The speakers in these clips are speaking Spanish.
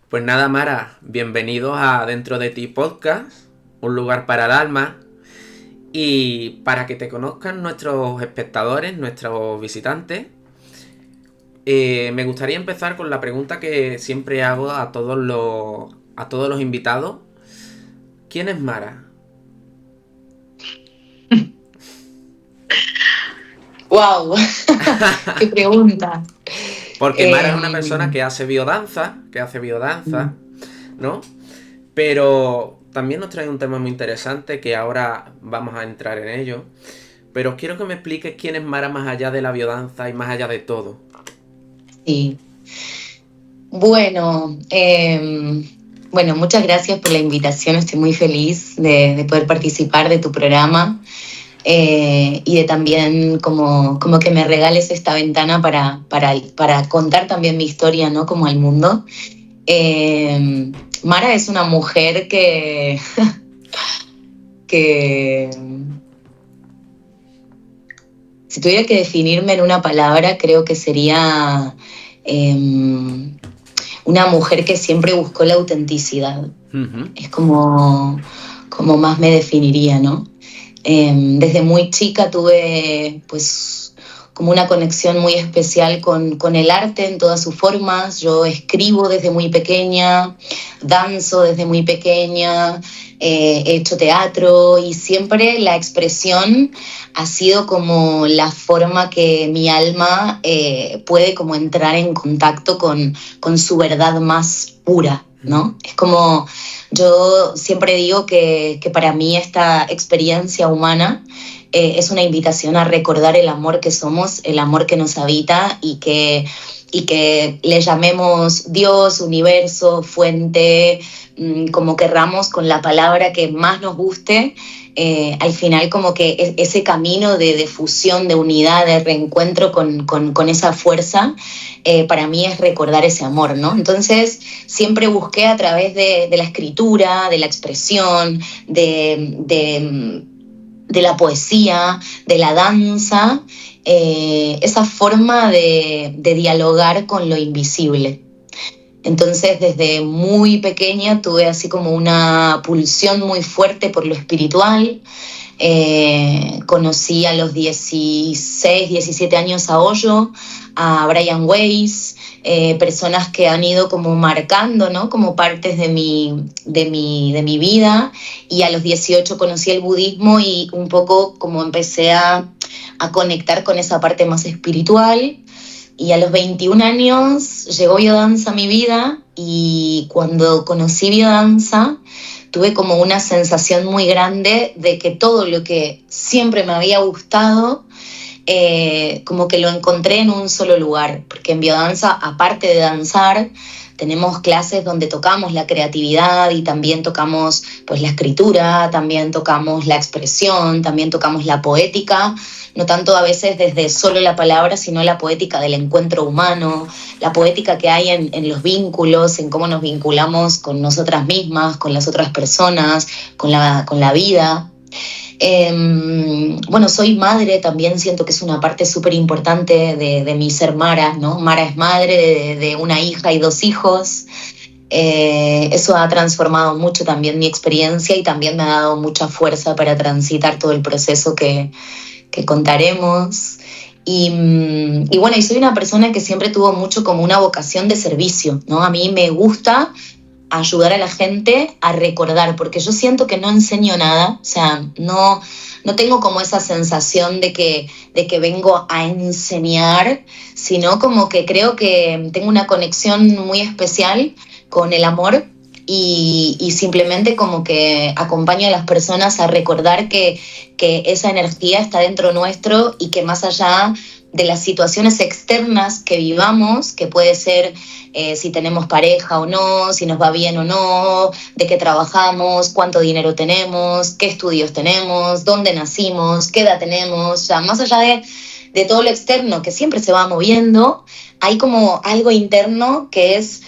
Pues nada, Mara, bienvenidos a Dentro de Ti Podcast, un lugar para el alma. Y para que te conozcan nuestros espectadores, nuestros visitantes, me gustaría empezar con la pregunta que siempre hago a todos los invitados. ¿Quién es Mara? Wow, qué pregunta. Porque Mara es una persona Em, que hace biodanza, ¿no? Pero también nos trae un tema muy interesante que ahora vamos a entrar en ello. Pero quiero que me expliques quién es Mara más allá de la biodanza y más allá de todo. sí. Bueno, bueno, muchas gracias por la invitación. Estoy muy feliz de poder participar de tu programa y de también como que me regales esta ventana para contar también mi historia, ¿no? Como al mundo. Mara es una mujer que si tuviera que definirme en una palabra, creo que sería una mujer que siempre buscó la autenticidad. Ujú. Es como más me definiría, ¿no? Desde muy chica tuve pues como una conexión muy especial con el arte en todas sus formas. Yo escribo desde muy pequeña, danzo desde muy pequeña, he hecho teatro y siempre la expresión ha sido como la forma que mi alma puede como entrar en contacto con su verdad más pura, ¿no? Es como yo siempre digo que para mí esta experiencia humana es una invitación a recordar el amor que somos, el amor que nos habita y que le llamemos Dios, universo, fuente, como querramos, con la palabra que más nos guste. Al final como que ese camino de fusión, de unidad, de reencuentro con esa fuerza, para mí es recordar ese amor, ¿no? Entonces siempre busqué a través de la escritura, de la expresión, de la poesía, de la danza, esa forma de dialogar con lo invisible. Entonces, desde muy pequeña tuve así como una pulsión muy fuerte por lo espiritual. Conocí a los 16, 17 años a Hoyo, a Brian Weiss, personas que han ido como marcando, ¿no? Como partes de mi vida. Y a los 18 conocí el budismo y un poco como empecé a conectar con esa parte más espiritual. Y a los 21 años llegó biodanza a mi vida y cuando conocí biodanza tuve como una sensación muy grande de que todo lo que siempre me había gustado, como que lo encontré en un solo lugar, porque en biodanza, aparte de danzar, tenemos clases donde tocamos la creatividad y también tocamos pues la escritura, también tocamos la expresión, también tocamos la poética, no tanto a veces desde solo la palabra, sino la poética del encuentro humano, la poética que hay en los vínculos, en cómo nos vinculamos con nosotras mismas, con las otras personas, con la vida. Bueno, soy madre, también siento que es una parte súper importante de mi ser Mara, ¿no? Mara es madre de una hija y dos hijos. Eso ha transformado mucho también mi experiencia y también me ha dado mucha fuerza para transitar todo el proceso que contaremos. Y bueno, y soy una persona que siempre tuvo mucho como una vocación de servicio, ¿no? A mí me gusta ayudar a la gente a recordar, porque yo siento que no enseño nada, o sea, no tengo como esa sensación de que vengo a enseñar, sino como que creo que tengo una conexión muy especial con el amor y simplemente como que acompaño a las personas a recordar que esa energía está dentro nuestro y que más allá de las situaciones externas que vivamos, que puede ser si tenemos pareja o no, si nos va bien o no, de qué trabajamos, cuánto dinero tenemos, qué estudios tenemos, dónde nacimos, qué edad tenemos, o sea, más allá de todo lo externo que siempre se va moviendo, hay como algo interno que es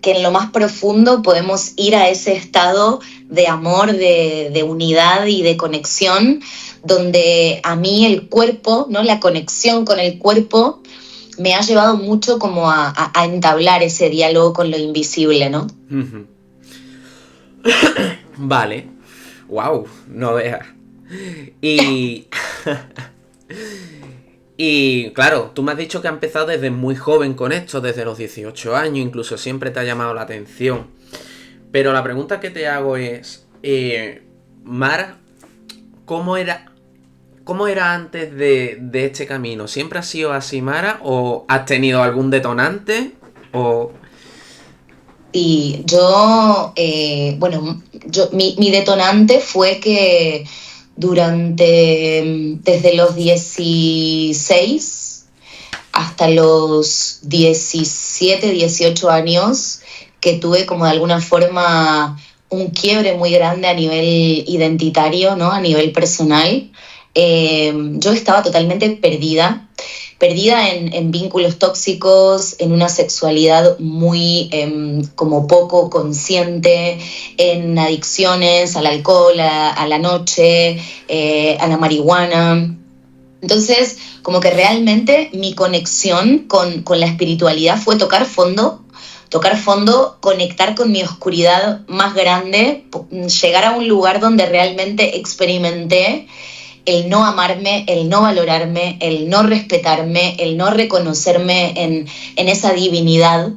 que en lo más profundo podemos ir a ese estado de amor, de unidad y de conexión, donde a mí el cuerpo, ¿no? La conexión con el cuerpo me ha llevado mucho como a entablar ese diálogo con lo invisible, ¿no? Ujú. Vale. Wow, no veas. Y... Y claro, tú me has dicho que has empezado desde muy joven con esto, desde los 18 años, incluso siempre te ha llamado la atención. Pero la pregunta que te hago es, Mara, ¿cómo era, cómo era antes de este camino? ¿Siempre has sido así, Mara? ¿O has tenido algún detonante? ¿O...? Y yo, mi detonante fue que desde los 16 hasta los 17 18 años, que tuve como de alguna forma un quiebre muy grande a nivel identitario, ¿no? A nivel personal. Yo estaba totalmente perdida en vínculos tóxicos, en una sexualidad muy como poco consciente, en adicciones al alcohol, a la noche, a la marihuana. Entonces, como que realmente mi conexión con la espiritualidad fue tocar fondo, conectar con mi oscuridad más grande, llegar a un lugar donde realmente experimenté el no amarme, el no valorarme, el no respetarme, el no reconocerme en esa divinidad,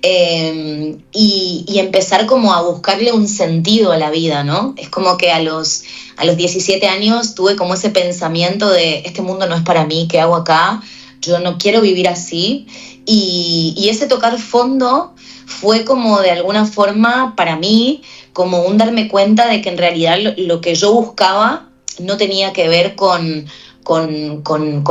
y empezar como a buscarle un sentido a la vida, ¿no? Es como que a los 17 años tuve como ese pensamiento de este mundo no es para mí, ¿qué hago acá? Yo no quiero vivir así. Y ese tocar fondo fue como de alguna forma para mí como un darme cuenta de que en realidad lo que yo buscaba no tenía que ver con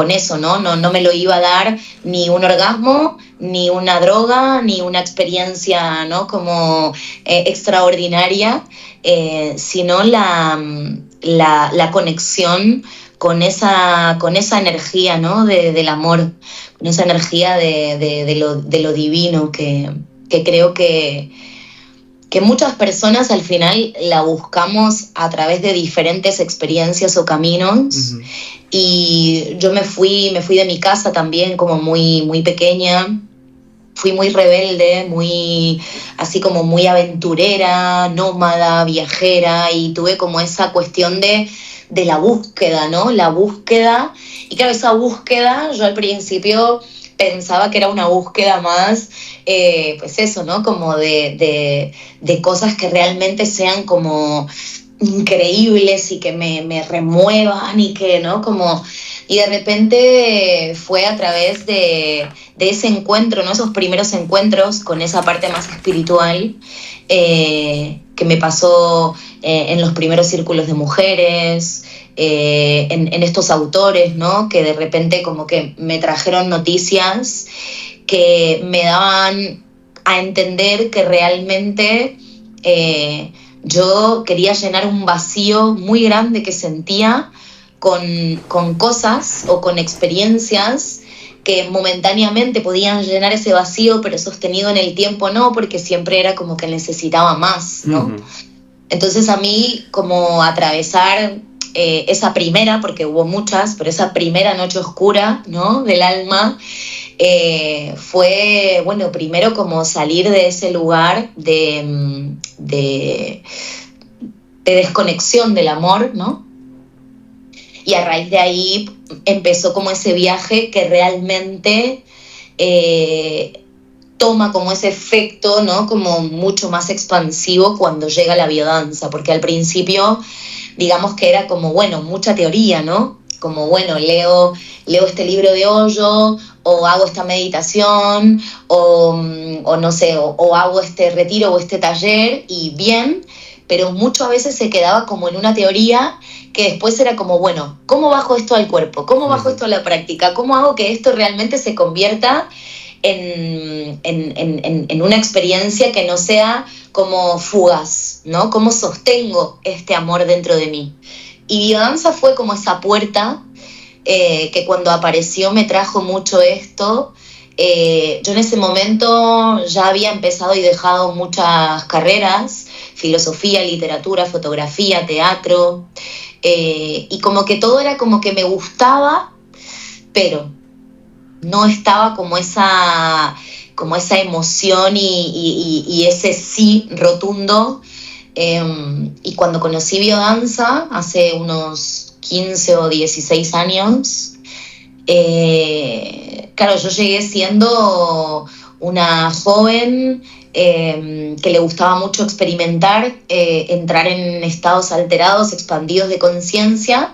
eso, ¿no? No me lo iba a dar ni un orgasmo, ni una droga, ni una experiencia, ¿no? Como extraordinaria, sino la conexión con esa energía, ¿no? Del amor, con esa energía de lo divino que creo que muchas personas al final la buscamos a través de diferentes experiencias o caminos. Ujú. Y yo me fui de mi casa también como muy pequeña. Fui muy rebelde, muy así como muy aventurera, nómada, viajera, y tuve como esa cuestión de la búsqueda, ¿no? La búsqueda. Y claro, esa búsqueda, yo al principio pensaba que era una búsqueda más, pues eso, ¿no? Como de cosas que realmente sean como increíbles y que me remuevan y que, ¿no? Como, y de repente fue a través de ese encuentro, ¿no? Esos primeros encuentros con esa parte más espiritual, que me pasó en los primeros círculos de mujeres, en estos autores, ¿no? Que de repente como que me trajeron noticias que me daban a entender que realmente yo quería llenar un vacío muy grande que sentía con cosas o con experiencias que momentáneamente podían llenar ese vacío, pero sostenido en el tiempo no, porque siempre era como que necesitaba más, ¿no? Ujú. Entonces a mí como atravesar esa primera, porque hubo muchas, pero esa primera noche oscura, ¿no? Del alma, fue, bueno, primero como salir de ese lugar de desconexión del amor, ¿no? Y a raíz de ahí empezó como ese viaje que realmente toma como ese efecto, ¿no? Como mucho más expansivo cuando llega la biodanza, porque al principio, digamos que era como, bueno, mucha teoría, ¿no? Como, bueno, leo este libro de Hoyo, o hago esta meditación, o no sé, o hago este retiro o este taller, y bien, pero mucho a veces se quedaba como en una teoría que después era como, bueno, ¿cómo bajo esto al cuerpo? ¿Cómo bajo Ujú. esto a la práctica? ¿Cómo hago que esto realmente se convierta en una experiencia que no sea como fugaz, ¿no? ¿Cómo sostengo este amor dentro de mí? Y biodanza fue como esa puerta que cuando apareció me trajo mucho esto. Yo en ese momento ya había empezado y dejado muchas carreras, filosofía, literatura, fotografía, teatro, y como que todo era como que me gustaba, pero no estaba como esa emoción y ese sí rotundo. Y cuando conocí biodanza, hace unos 15 o 16 años, claro, yo llegué siendo una joven que le gustaba mucho experimentar, entrar en estados alterados, expandidos de conciencia,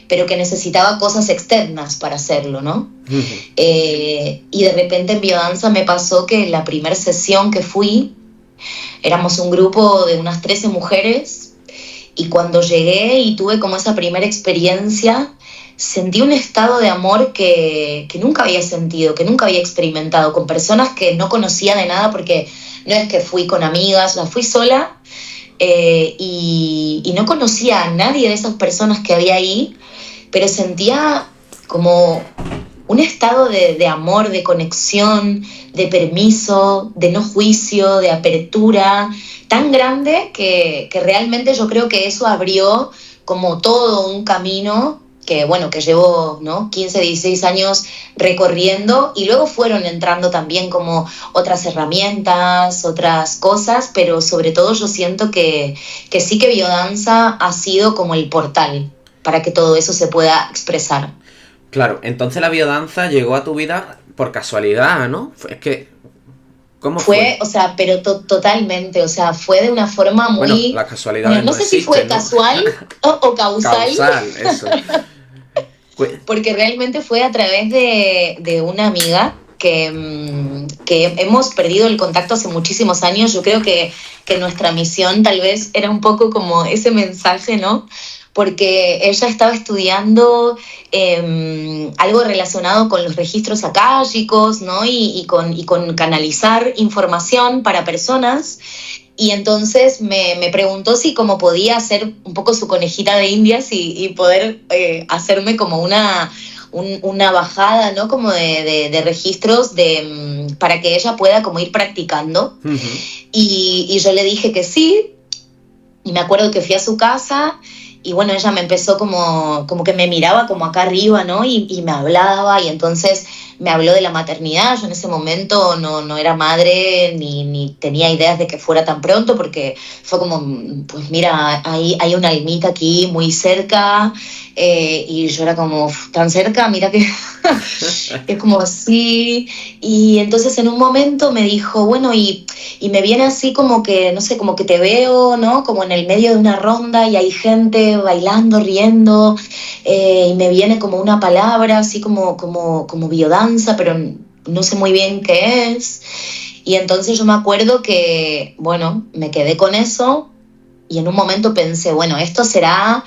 pero que necesitaba cosas externas para hacerlo, ¿no? Y de repente en biodanza me pasó que la primera sesión que fui, éramos un grupo de unas 13 mujeres, y cuando llegué y tuve como esa primera experiencia, sentí un estado de amor que nunca había sentido, que nunca había experimentado, con personas que no conocía de nada, porque no es que fui con amigas, la fui sola, y no conocía a nadie de esas personas que había ahí, pero sentía como un estado de amor, de conexión, de permiso, de no juicio, de apertura, tan grande que realmente yo creo que eso abrió como todo un camino que, bueno, que llevo, ¿no?, 15, 16 años recorriendo, y luego fueron entrando también como otras herramientas, otras cosas, pero sobre todo yo siento que sí, que biodanza ha sido como el portal para que todo eso se pueda expresar. Claro, entonces la biodanza llegó a tu vida por casualidad, ¿no? Es que, ¿cómo fue? Fue, o sea, pero totalmente, o sea, fue de una forma Bueno, muy, las bueno, casualidades no no sé si fue existen, ¿no? casual o causal, Causal, eso. porque realmente fue a través de una amiga que hemos perdido el contacto hace muchísimos años. Yo creo que nuestra misión tal vez era un poco como ese mensaje, ¿no? Porque ella estaba estudiando algo relacionado con los registros akáshicos, ¿no? Y con canalizar información para personas. Y entonces me preguntó si como podía hacer un poco su conejita de indias y poder hacerme como una bajada, ¿no?, como de registros para que ella pueda como ir practicando. Uh-huh. Y yo le dije que sí, y me acuerdo que fui a su casa, y bueno, ella me empezó como que me miraba como acá arriba, ¿no? Y me hablaba, y entonces me habló de la maternidad. Yo en ese momento no era madre, ni tenía ideas de que fuera tan pronto, porque fue como, pues mira, hay una almita aquí muy cerca, y yo era como, tan cerca, mira que es como así. Y entonces en un momento me dijo, bueno, y me viene así como que, no sé, como que te veo, ¿no?, como en el medio de una ronda y hay gente bailando, riendo, y me viene como una palabra así como biodanza, pero no sé muy bien qué es. Y entonces yo me acuerdo que, bueno, me quedé con eso, y en un momento pensé, bueno, esto será...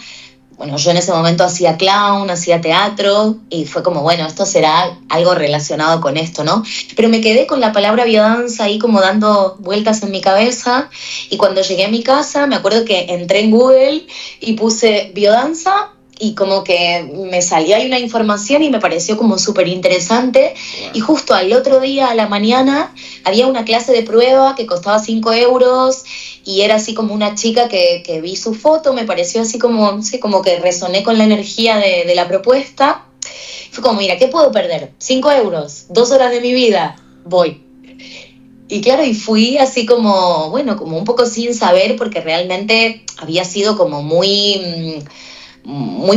Bueno, yo en ese momento hacía clown, hacía teatro, y fue como, bueno, esto será algo relacionado con esto, ¿no? Pero me quedé con la palabra biodanza ahí como dando vueltas en mi cabeza, y cuando llegué a mi casa me acuerdo que entré en Google y puse biodanza, y como que me salió ahí una información y me pareció como súper interesante. Wow. Y justo al otro día, a la mañana, había una clase de prueba que costaba 5 euros, y era así como una chica que vi su foto, me pareció así como, sí, como que resoné con la energía de la propuesta. Fue como, mira, ¿qué puedo perder? 5 euros, 2 horas de mi vida, voy. Y claro, y fui así como, bueno, como un poco sin saber, porque realmente había sido como muy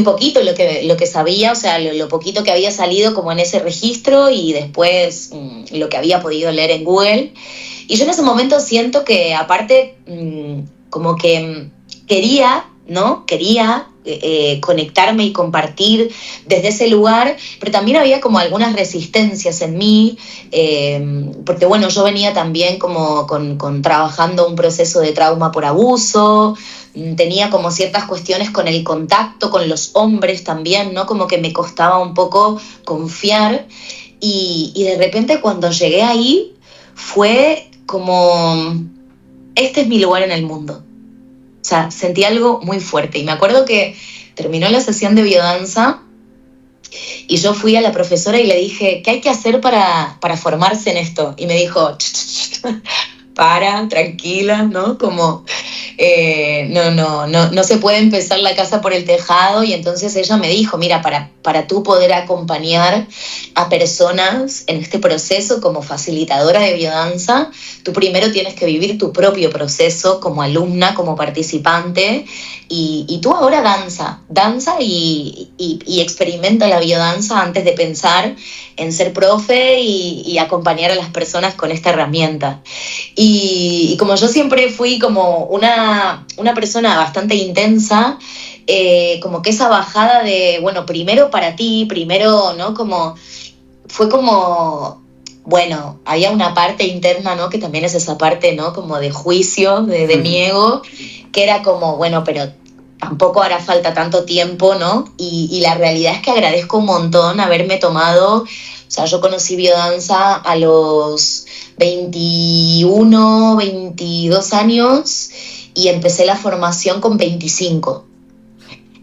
poquito lo que sabía, o sea, lo poquito que había salido como en ese registro, y después lo que había podido leer en Google. Y yo en ese momento siento que aparte como que quería, ¿no? Quería conectarme y compartir desde ese lugar, pero también había como algunas resistencias en mí, porque bueno, yo venía también como con trabajando un proceso de trauma por abuso, tenía como ciertas cuestiones con el contacto con los hombres también, ¿no? Como que me costaba un poco confiar, y de repente cuando llegué ahí fue como, este es mi lugar en el mundo. O sea, sentí algo muy fuerte, y me acuerdo que terminó la sesión de biodanza y yo fui a la profesora y le dije, ¿qué hay que hacer para formarse en esto? Y me dijo, para, tranquila, ¿no? Como No se puede empezar la casa por el tejado, y entonces ella me dijo, mira, para tú poder acompañar a personas en este proceso como facilitadora de biodanza, tú primero tienes que vivir tu propio proceso como alumna, como participante, y tú ahora danza y experimenta la biodanza antes de pensar en ser profe y acompañar a las personas con esta herramienta. Y como yo siempre fui como una persona bastante intensa, como que esa bajada de, bueno, primero para ti, primero, ¿no? Como, fue como, bueno, había una parte interna, ¿no? Que también es esa parte, ¿no? Como de juicio, de mi ego, que era como, bueno, pero tampoco hará falta tanto tiempo, ¿no? Y la realidad es que agradezco un montón haberme tomado, o sea, yo conocí biodanza a los 21, 22 años y empecé la formación con 25.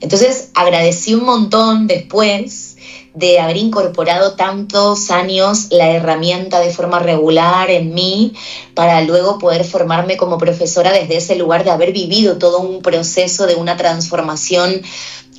Entonces agradecí un montón después de haber incorporado tantos años la herramienta de forma regular en mí para luego poder formarme como profesora desde ese lugar de haber vivido todo un proceso de una transformación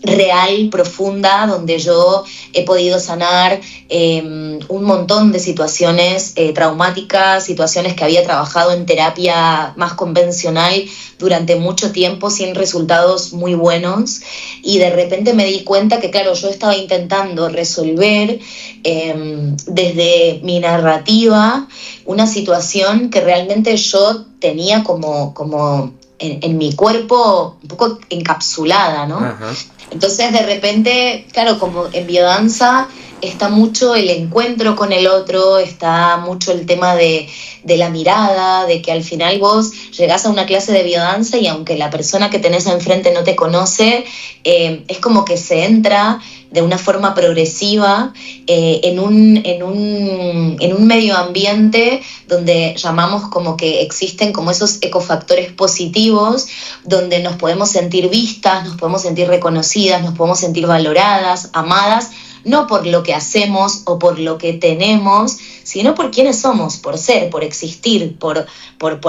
real, profunda, donde yo he podido sanar un montón de situaciones traumáticas, situaciones que había trabajado en terapia más convencional durante mucho tiempo sin resultados muy buenos, y de repente me di cuenta que, claro, yo estaba intentando resolver desde mi narrativa una situación que realmente yo tenía como en mi cuerpo un poco encapsulada, ¿no? Ajá. Entonces, de repente, claro, como en biodanza está mucho el encuentro con el otro, está mucho el tema de la mirada, de que al final vos llegás a una clase de biodanza y aunque la persona que tenés enfrente no te conoce, es como que se entra de una forma progresiva en un medio ambiente donde llamamos como que existen como esos ecofactores positivos, donde nos podemos sentir vistas, nos podemos sentir reconocidas, nos podemos sentir valoradas, amadas, no por lo que hacemos o por lo que tenemos, sino por quiénes somos, por ser, por existir, por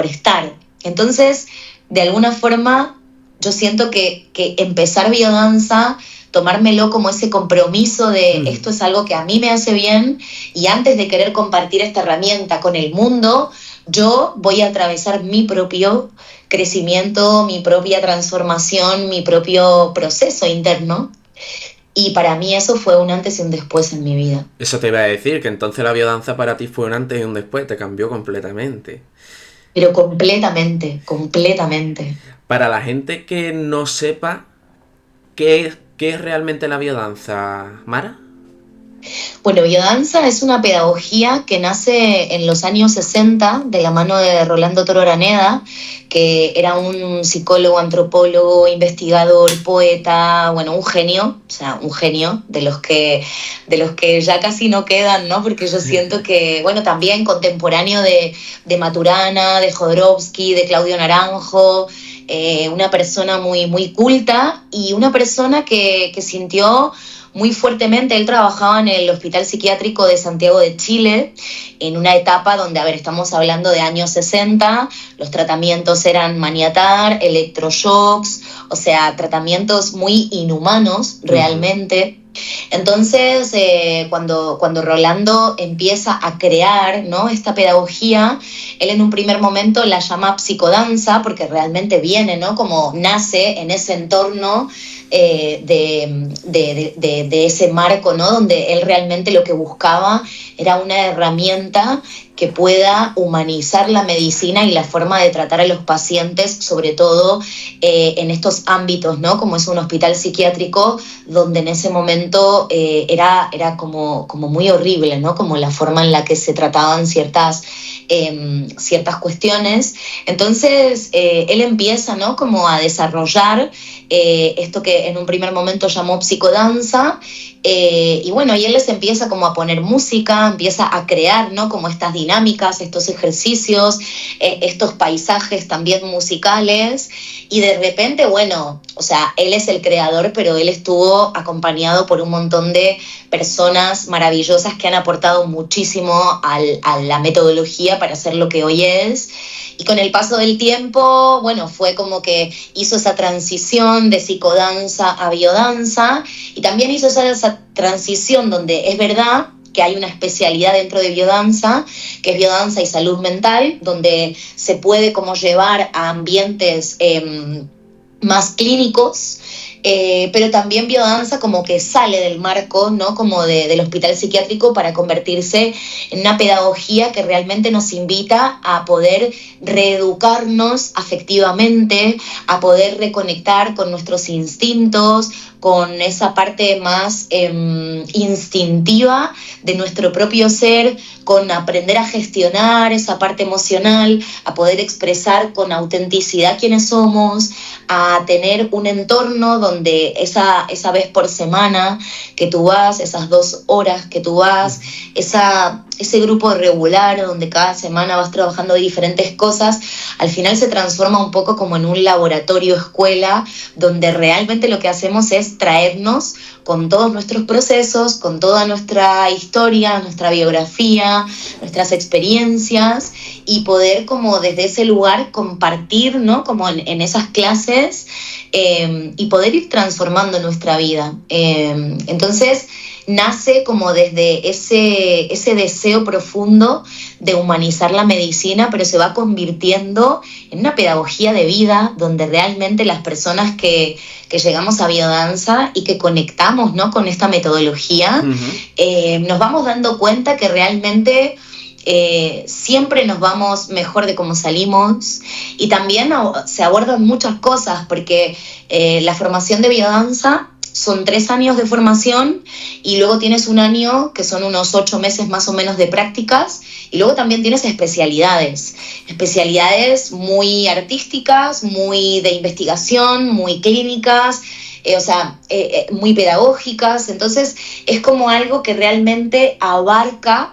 estar. Entonces, de alguna forma, yo siento que empezar biodanza, tomármelo como ese compromiso de esto es algo que a mí me hace bien, y antes de querer compartir esta herramienta con el mundo, yo voy a atravesar mi propio crecimiento, mi propia transformación, mi propio proceso interno. Y para mí eso fue un antes y un después en mi vida. Eso te iba a decir, que entonces la biodanza para ti fue un antes y un después, te cambió completamente. Pero completamente, completamente. Para la gente que no sepa qué es realmente la biodanza, Mara. Bueno, biodanza es una pedagogía que nace en los años 60 de la mano de Rolando Toro Araneda, que era un psicólogo, antropólogo, investigador, poeta, bueno, un genio, o sea, un genio de los que ya casi no quedan, ¿no? Porque yo siento que, bueno, también contemporáneo de Maturana, de Jodorowsky, de Claudio Naranjo, una persona muy, muy culta y una persona que sintió muy fuertemente. Él trabajaba en el Hospital Psiquiátrico de Santiago de Chile, en una etapa donde, a ver, estamos hablando de años 60, los tratamientos eran maniatar, electroshocks, o sea, tratamientos muy inhumanos realmente. Entonces, cuando Rolando empieza a crear, ¿no?, esta pedagogía, él en un primer momento la llama psicodanza, porque realmente viene, ¿no?, como nace en ese entorno de ese marco, ¿no?, donde él realmente lo que buscaba era una herramienta que pueda humanizar la medicina y la forma de tratar a los pacientes, sobre todo en estos ámbitos, ¿no?, como es un hospital psiquiátrico, donde en ese momento era como muy horrible, ¿no?, como la forma en la que se trataban ciertas cuestiones. Entonces él empieza, ¿no?, como a desarrollar esto que se en un primer momento llamó psicodanza, y bueno, y él les empieza como a poner música, empieza a crear, ¿no? Como estas dinámicas, estos ejercicios, estos paisajes también musicales, y de repente, bueno, o sea, él es el creador, pero él estuvo acompañado por un montón de personas maravillosas que han aportado muchísimo a la metodología para hacer lo que hoy es. Y con el paso del tiempo, bueno, fue como que hizo esa transición de psicodanza a biodanza, y también hizo esa transición donde es verdad que hay una especialidad dentro de biodanza, que es biodanza y salud mental, donde se puede como llevar a ambientes más clínicos, pero también biodanza como que sale del marco, ¿no? Como del hospital psiquiátrico para convertirse en una pedagogía que realmente nos invita a poder reeducarnos afectivamente, a poder reconectar con nuestros instintos, con esa parte más instintiva de nuestro propio ser, con aprender a gestionar esa parte emocional, a poder expresar con autenticidad quiénes somos, a tener un entorno donde esa vez por semana que tú vas, esas 2 horas que tú vas, ese grupo regular donde cada semana vas trabajando diferentes cosas, al final se transforma un poco como en un laboratorio escuela, donde realmente lo que hacemos es traernos con todos nuestros procesos, con toda nuestra historia, nuestra biografía, nuestras experiencias, y poder como desde ese lugar compartir, ¿no? Como en esas clases, y poder ir transformando nuestra vida. Entonces nace como desde ese deseo profundo de humanizar la medicina, pero se va convirtiendo en una pedagogía de vida donde realmente las personas que llegamos a biodanza y que conectamos, ¿no? Con esta metodología, nos vamos dando cuenta que realmente siempre nos vamos mejor de cómo salimos, y también se abordan muchas cosas porque la formación de biodanza son 3 años de formación, y luego tienes un año que son unos 8 meses más o menos de prácticas, y luego también tienes especialidades muy artísticas, muy de investigación, muy clínicas, muy pedagógicas. Entonces es como algo que realmente abarca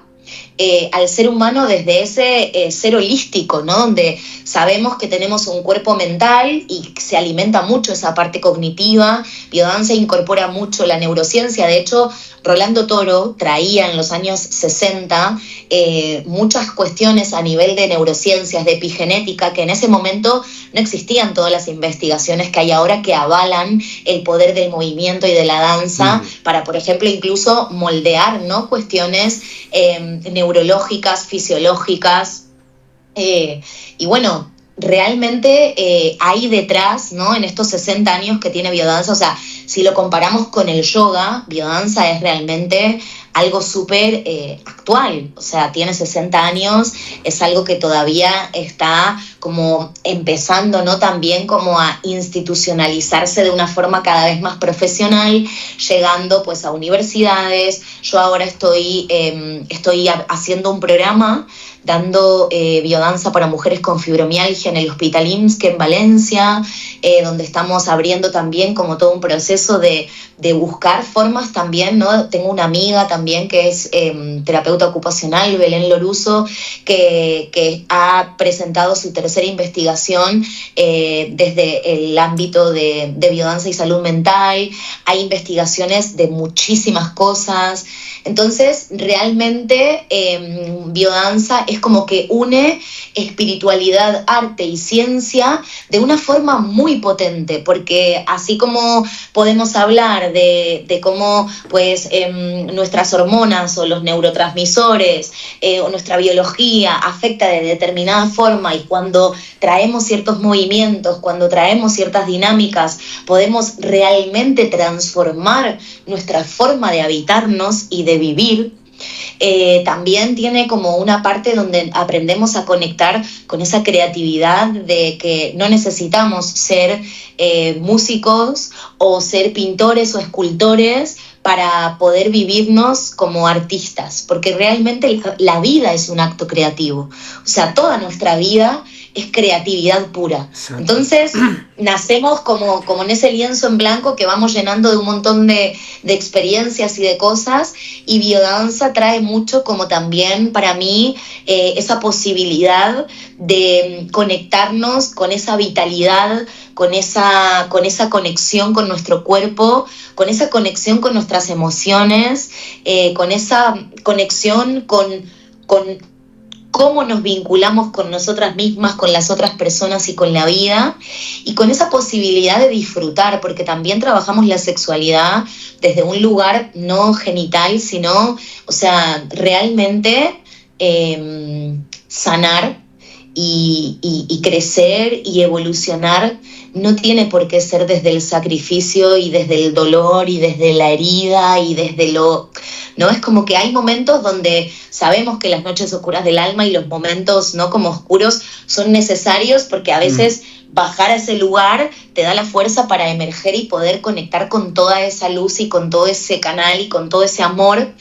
al ser humano desde ese ser holístico, ¿no? Donde sabemos que tenemos un cuerpo mental y se alimenta mucho esa parte cognitiva. Biodanza incorpora mucho la neurociencia. De hecho, Rolando Toro traía en los años 60 muchas cuestiones a nivel de neurociencias, de epigenética, que en ese momento no existían todas las investigaciones que hay ahora que avalan el poder del movimiento y de la danza para, por ejemplo, incluso moldear, ¿no? Cuestiones neurológicas, fisiológicas, y bueno, realmente hay detrás, ¿no? En estos 60 años que tiene biodanza, o sea, si lo comparamos con el yoga, biodanza es realmente algo súper actual, o sea, tiene 60 años, es algo que todavía está como empezando, ¿no? También como a institucionalizarse de una forma cada vez más profesional, llegando pues a universidades. Yo ahora estoy haciendo un programa dando biodanza para mujeres con fibromialgia en el Hospital IMSS, que en Valencia, donde estamos abriendo también como todo un proceso de buscar formas también, ¿no? Tengo una amiga también que es terapeuta ocupacional, Belén Loruso, que ha presentado su tercera investigación desde el ámbito de biodanza y salud mental. Hay investigaciones de muchísimas cosas. Entonces, realmente biodanza es como que une espiritualidad, arte y ciencia de una forma muy potente, porque así como podemos hablar de cómo pues nuestras hormonas o los neurotransmisores o nuestra biología afecta de determinada forma, y cuando traemos ciertos movimientos, cuando traemos ciertas dinámicas, podemos realmente transformar nuestra forma de habitarnos y de vivir. También tiene como una parte donde aprendemos a conectar con esa creatividad de que no necesitamos ser músicos o ser pintores o escultores para poder vivirnos como artistas, porque realmente la vida es un acto creativo. O sea, toda nuestra vida es creatividad pura. Exacto. Entonces, nacemos como en ese lienzo en blanco que vamos llenando de un montón de experiencias y de cosas, y biodanza trae mucho como también para mí esa posibilidad de conectarnos con esa vitalidad, con esa conexión con nuestro cuerpo, con esa conexión con nuestras emociones, con esa conexión con cómo nos vinculamos con nosotras mismas, con las otras personas y con la vida, y con esa posibilidad de disfrutar, porque también trabajamos la sexualidad desde un lugar no genital, sino, o sea, realmente sanar y crecer y evolucionar no tiene por qué ser desde el sacrificio y desde el dolor y desde la herida y desde lo... ¿No? Es como que hay momentos donde sabemos que las noches oscuras del alma y los momentos no como oscuros son necesarios, porque a veces bajar a ese lugar te da la fuerza para emerger y poder conectar con toda esa luz y con todo ese canal y con todo ese amor.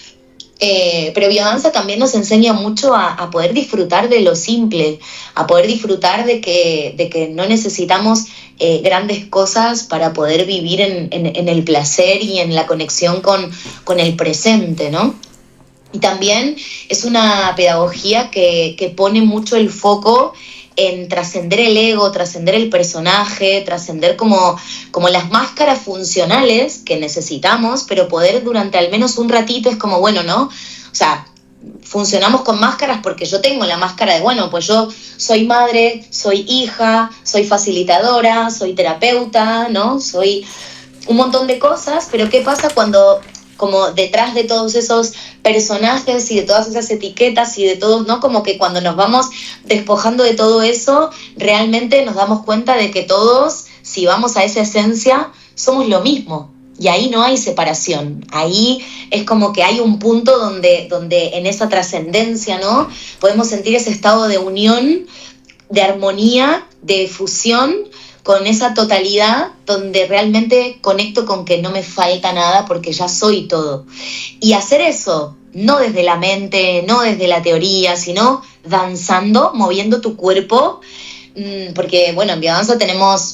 Pero biodanza también nos enseña mucho a poder disfrutar de lo simple, a poder disfrutar de que no necesitamos grandes cosas para poder vivir en el placer y en la conexión con el presente, ¿no? Y también es una pedagogía que pone mucho el foco en trascender el ego, trascender el personaje, trascender como las máscaras funcionales que necesitamos, pero poder durante al menos un ratito es como, bueno, ¿no? O sea, funcionamos con máscaras porque yo tengo la máscara de, bueno, pues yo soy madre, soy hija, soy facilitadora, soy terapeuta, ¿no? Soy un montón de cosas, pero ¿qué pasa cuando como detrás de todos esos personajes y de todas esas etiquetas y de todos, ¿no? Como que cuando nos vamos despojando de todo eso, realmente nos damos cuenta de que todos, si vamos a esa esencia, somos lo mismo. Y ahí no hay separación. Ahí es como que hay un punto donde en esa trascendencia, ¿no? Podemos sentir ese estado de unión, de armonía, de fusión, con esa totalidad donde realmente conecto con que no me falta nada porque ya soy todo. Y hacer eso, no desde la mente, no desde la teoría, sino danzando, moviendo tu cuerpo, porque bueno, en biodanza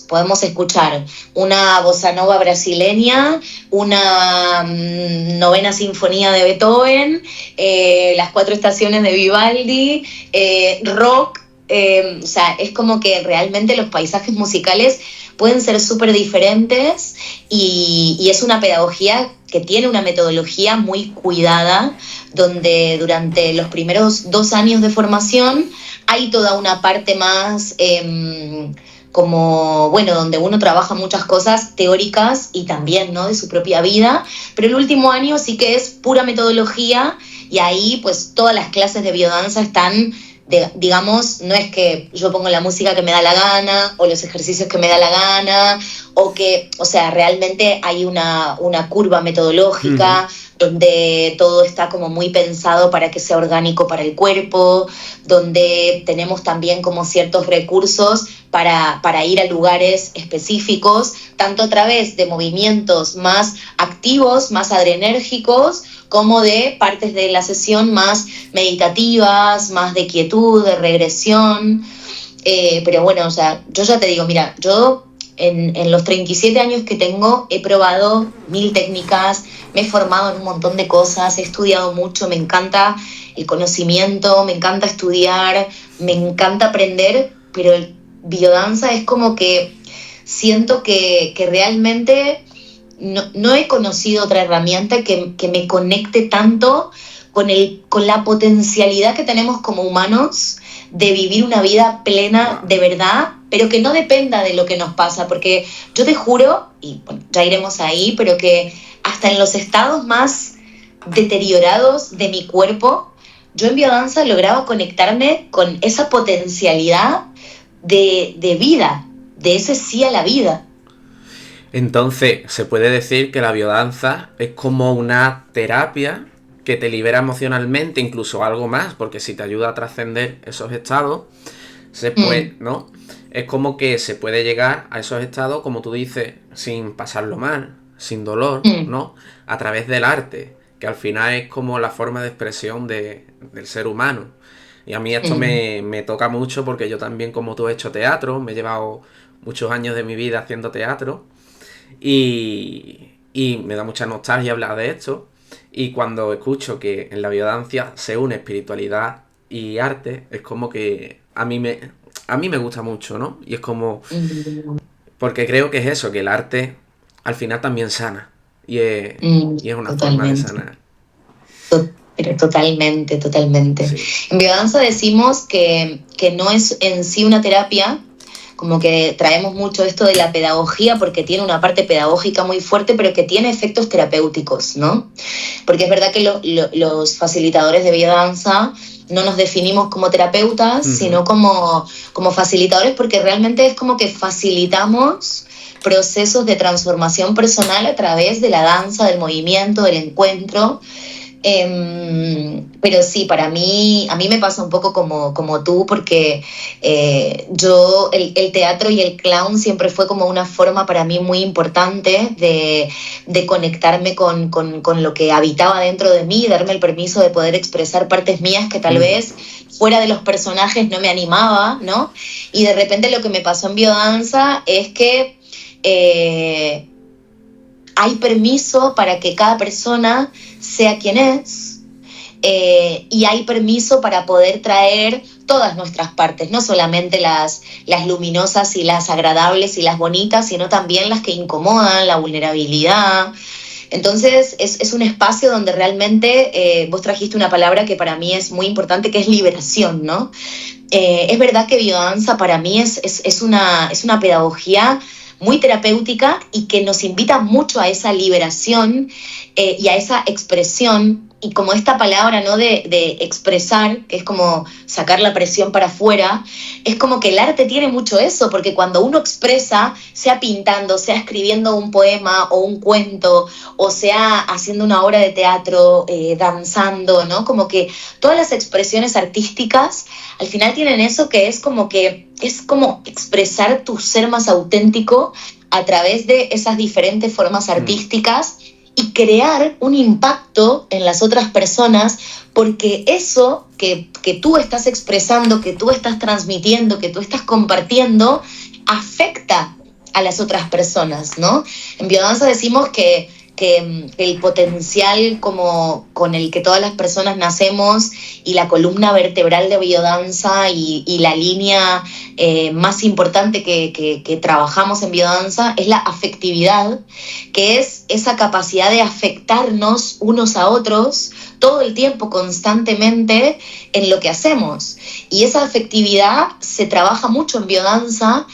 podemos escuchar una bossa nova brasileña, una novena sinfonía de Beethoven, las 4 estaciones de Vivaldi, rock. O sea, es como que realmente los paisajes musicales pueden ser súper diferentes y es una pedagogía que tiene una metodología muy cuidada, donde durante los primeros 2 años de formación hay toda una parte más como, bueno, donde uno trabaja muchas cosas teóricas y también, ¿no?, de su propia vida, pero el último año sí que es pura metodología y ahí pues todas las clases de biodanza están... digamos, no es que yo pongo la música que me da la gana o los ejercicios que me da la gana o que, o sea, realmente hay una curva metodológica donde todo está como muy pensado para que sea orgánico para el cuerpo, donde tenemos también como ciertos recursos para ir a lugares específicos, tanto a través de movimientos más activos, más adrenérgicos, como de partes de la sesión más meditativas, más de quietud, de regresión. Pero bueno, o sea, yo ya te digo, mira, yo en los 37 años que tengo he probado 1000 técnicas, me he formado en un montón de cosas, he estudiado mucho, me encanta el conocimiento, me encanta estudiar, me encanta aprender, pero el biodanza es como que siento que realmente no he conocido otra herramienta que me conecte tanto con la potencialidad que tenemos como humanos de vivir una vida plena de verdad, pero que no dependa de lo que nos pasa, porque yo te juro, y bueno, ya iremos ahí, pero que hasta en los estados más deteriorados de mi cuerpo, yo en biodanza lograba conectarme con esa potencialidad de vida, de ese sí a la vida. Entonces, se puede decir que la biodanza es como una terapia que te libera emocionalmente, incluso algo más, porque si te ayuda a trascender esos estados, se puede, ¿no? Es como que se puede llegar a esos estados, como tú dices, sin pasarlo mal, sin dolor, ¿no? A través del arte, que al final es como la forma de expresión del ser humano. Y a mí esto me toca mucho porque yo también, como tú, he hecho teatro, me he llevado muchos años de mi vida haciendo teatro y me da mucha nostalgia hablar de esto. Y cuando escucho que en la biodanza se une espiritualidad y arte, es como que a mí me gusta mucho, ¿no? Y es como, porque creo que es eso, que el arte al final también sana. Y es una forma de Totalmente. sanar. Pero totalmente, totalmente. Sí. En biodanza decimos que no es en sí una terapia, como que traemos mucho esto de la pedagogía porque tiene una parte pedagógica muy fuerte, pero que tiene efectos terapéuticos, ¿no? Porque es verdad que los facilitadores de biodanza no nos definimos como terapeutas, sino como facilitadores, porque realmente es como que facilitamos procesos de transformación personal a través de la danza, del movimiento, del encuentro. Pero sí, a mí me pasa un poco como tú, porque el teatro y el clown siempre fue como una forma para mí muy importante de conectarme con lo que habitaba dentro de mí, darme el permiso de poder expresar partes mías que tal vez fuera de los personajes no me animaba, ¿no? Y de repente lo que me pasó en biodanza es que hay permiso para que cada persona sea quien es, y hay permiso para poder traer todas nuestras partes, no solamente las luminosas y las agradables y las bonitas, sino también las que incomodan, la vulnerabilidad. Entonces es un espacio donde realmente vos trajiste una palabra que para mí es muy importante, que es liberación, ¿no? Es verdad que biodanza para mí es una pedagogía muy terapéutica y que nos invita mucho a esa liberación y a esa expresión. Y como esta palabra, ¿no? de expresar, que es como sacar la presión para afuera, es como que el arte tiene mucho eso, porque cuando uno expresa, sea pintando, sea escribiendo un poema o un cuento, o sea haciendo una obra de teatro, danzando, ¿no? Como que todas las expresiones artísticas al final tienen eso, que es como expresar tu ser más auténtico a través de esas diferentes formas artísticas y crear un impacto en las otras personas, porque eso que tú estás expresando, que tú estás transmitiendo, que tú estás compartiendo, afecta a las otras personas, ¿no? En biodanza decimos que el potencial con el que todas las personas nacemos y la columna vertebral de biodanza y la línea más importante que trabajamos en biodanza es la afectividad, que es esa capacidad de afectarnos unos a otros todo el tiempo, constantemente, en lo que hacemos. Y esa afectividad se trabaja mucho en biodanza,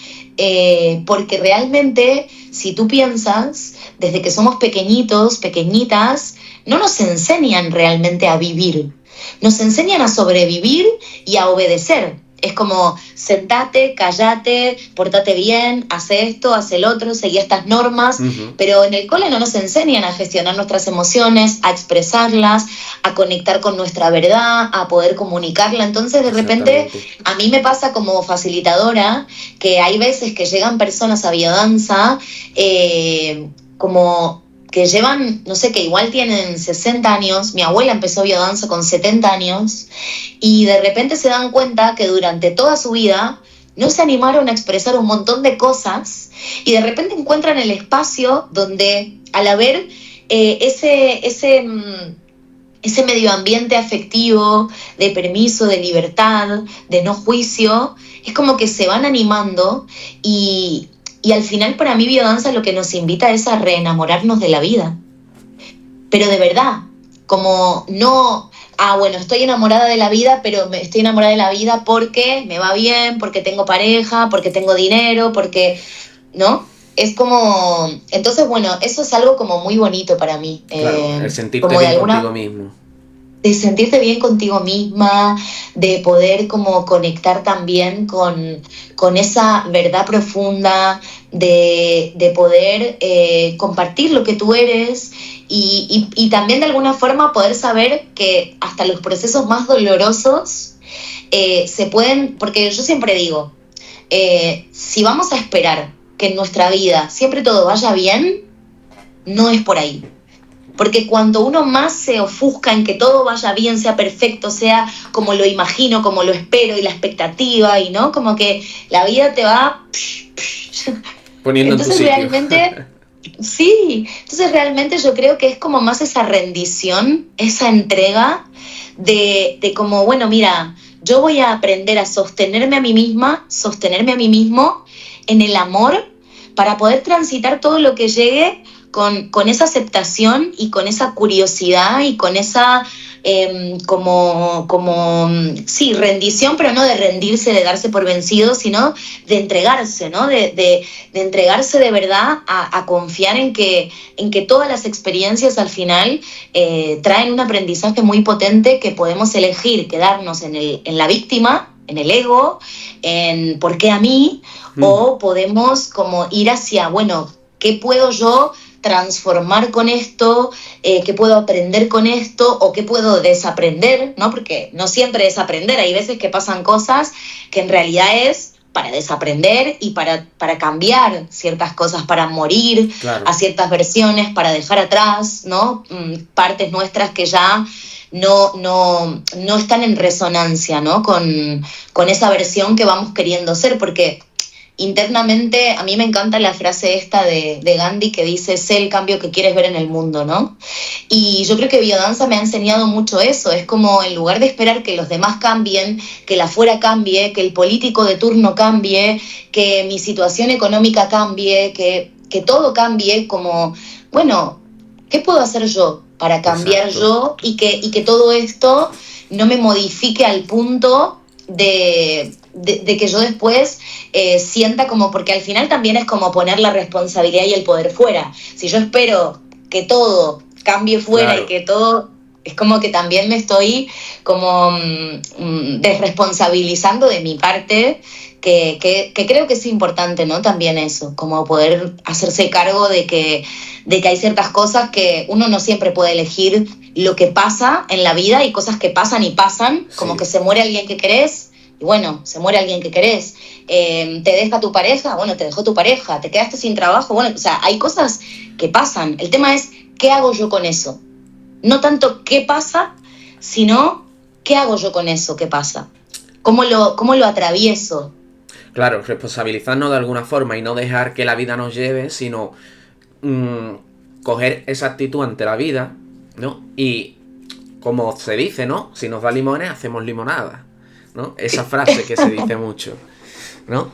porque realmente, si tú piensas, desde que somos pequeñitos, pequeñitas, no nos enseñan realmente a vivir. Nos enseñan a sobrevivir y a obedecer. Es como, sentate, callate, portate bien, hace esto, hace el otro, seguí estas normas, pero en el cole no nos enseñan a gestionar nuestras emociones, a expresarlas, a conectar con nuestra verdad, a poder comunicarla. Entonces, de repente, a mí me pasa como facilitadora que hay veces que llegan personas a biodanza como que llevan, no sé, que igual tienen 60 años, mi abuela empezó biodanza con 70 años, y de repente se dan cuenta que durante toda su vida no se animaron a expresar un montón de cosas, y de repente encuentran el espacio donde, al haber ese medio ambiente afectivo, de permiso, de libertad, de no juicio, es como que se van animando. Y al final, para mí, biodanza lo que nos invita es a reenamorarnos de la vida. Pero de verdad, como no, bueno, estoy enamorada de la vida, pero estoy enamorada de la vida porque me va bien, porque tengo pareja, porque tengo dinero, porque, ¿no? Es como, entonces, bueno, eso es algo como muy bonito para mí. Claro, el sentirte como bien contigo mismo. De sentirte bien contigo misma, de poder como conectar también con esa verdad profunda, de poder compartir lo que tú eres y también de alguna forma poder saber que hasta los procesos más dolorosos se pueden, porque yo siempre digo, si vamos a esperar que en nuestra vida siempre todo vaya bien, no es por ahí. Porque cuando uno más se ofusca en que todo vaya bien, sea perfecto, sea como lo imagino, como lo espero y la expectativa, y no, como que la vida te va poniendo en tu entonces sitio. realmente, sí, entonces realmente yo creo que es como más esa rendición, esa entrega de como, bueno, mira, yo voy a aprender a sostenerme a mí misma, sostenerme a mí mismo en el amor para poder transitar todo lo que llegue con esa aceptación y con esa curiosidad y con esa sí, rendición, pero no de rendirse, de darse por vencido, sino de entregarse, ¿no? De entregarse de verdad a confiar en que todas las experiencias al final traen un aprendizaje muy potente que podemos elegir quedarnos en la víctima, en el ego, en por qué a mí, o podemos como ir hacia, bueno, ¿qué puedo yo transformar con esto? ¿Qué puedo aprender con esto? ¿O qué puedo desaprender? ¿No? Porque no siempre es aprender, hay veces que pasan cosas que en realidad es para desaprender y para cambiar ciertas cosas, para morir Claro. a ciertas versiones, para dejar atrás, ¿no? Partes nuestras que ya no están en resonancia, ¿no? Con esa versión que vamos queriendo ser, porque internamente a mí me encanta la frase esta de Gandhi que dice, sé el cambio que quieres ver en el mundo, ¿no? Y yo creo que biodanza me ha enseñado mucho eso, es como en lugar de esperar que los demás cambien, que la afuera cambie, que el político de turno cambie, que mi situación económica cambie, que todo cambie, como, bueno, ¿qué puedo hacer yo para cambiar Exacto. yo y que todo esto no me modifique al punto de que yo después sienta como, porque al final también es como poner la responsabilidad y el poder fuera. Si yo espero que todo cambie fuera Claro. y que todo, es como que también me estoy como desresponsabilizando de mi parte, que creo que es importante, ¿no? También eso, como poder hacerse cargo de que hay ciertas cosas que uno no siempre puede elegir lo que pasa en la vida, y cosas que pasan y pasan, Sí. como que se muere alguien que querés, y bueno, se muere alguien que querés, te deja tu pareja, bueno, te dejó tu pareja, te quedaste sin trabajo, bueno, o sea, hay cosas que pasan, el tema es, ¿qué hago yo con eso? No tanto qué pasa, sino qué hago yo con eso que pasa, cómo lo atravieso. Claro, responsabilizarnos de alguna forma y no dejar que la vida nos lleve, sino coger esa actitud ante la vida, ¿no? Y como se dice, ¿no? Si nos da limones, hacemos limonada, ¿no? Esa frase que se dice mucho, ¿no?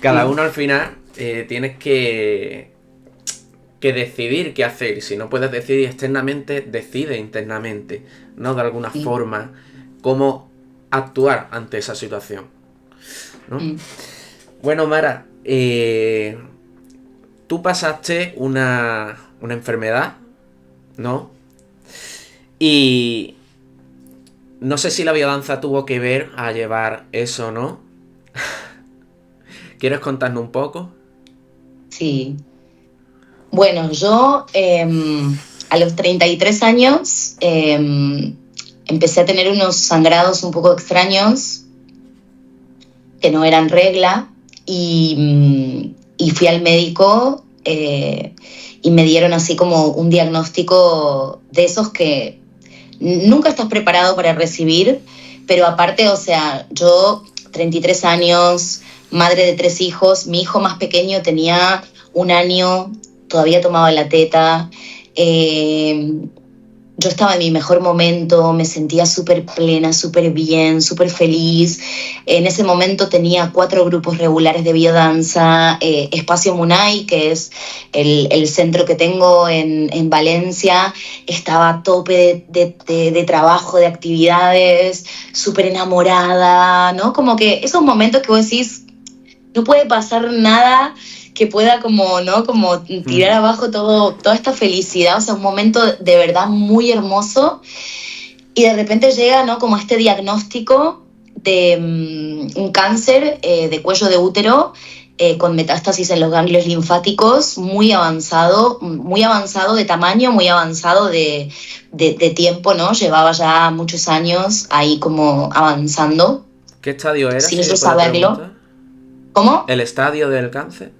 Cada uno al final tienes que decidir qué hacer. Si no puedes decidir externamente, decide internamente, ¿no? De alguna forma, cómo actuar ante esa situación, ¿no? Bueno, Mara, tú pasaste una enfermedad, ¿no? Y no sé si la biodanza tuvo que ver a llevar eso, ¿no? ¿Quieres contarnos un poco? Sí. Bueno, yo a los 33 años empecé a tener unos sangrados un poco extraños que no eran regla, y fui al médico y me dieron así como un diagnóstico de esos que nunca estás preparado para recibir, pero aparte, o sea, yo 33 años, madre de 3 hijos, mi hijo más pequeño tenía 1 año, todavía tomaba la teta, yo estaba en mi mejor momento, me sentía súper plena, súper bien, súper feliz. En ese momento tenía 4 grupos regulares de biodanza, Espacio Munay, que es el centro que tengo en Valencia, estaba a tope de trabajo, de actividades, súper enamorada, ¿no? Como que esos momentos que vos decís, no puede pasar nada que pueda como, ¿no? Como tirar abajo toda esta felicidad, o sea, un momento de verdad muy hermoso, y de repente llega, ¿no? Como este diagnóstico de un cáncer de cuello de útero, con metástasis en los ganglios linfáticos, muy avanzado de tamaño, muy avanzado de tiempo, ¿no? Llevaba ya muchos años ahí como avanzando, ¿Qué estadio era, sin si se yo puede saberlo. preguntar? ¿Cómo? ¿El estadio del cáncer?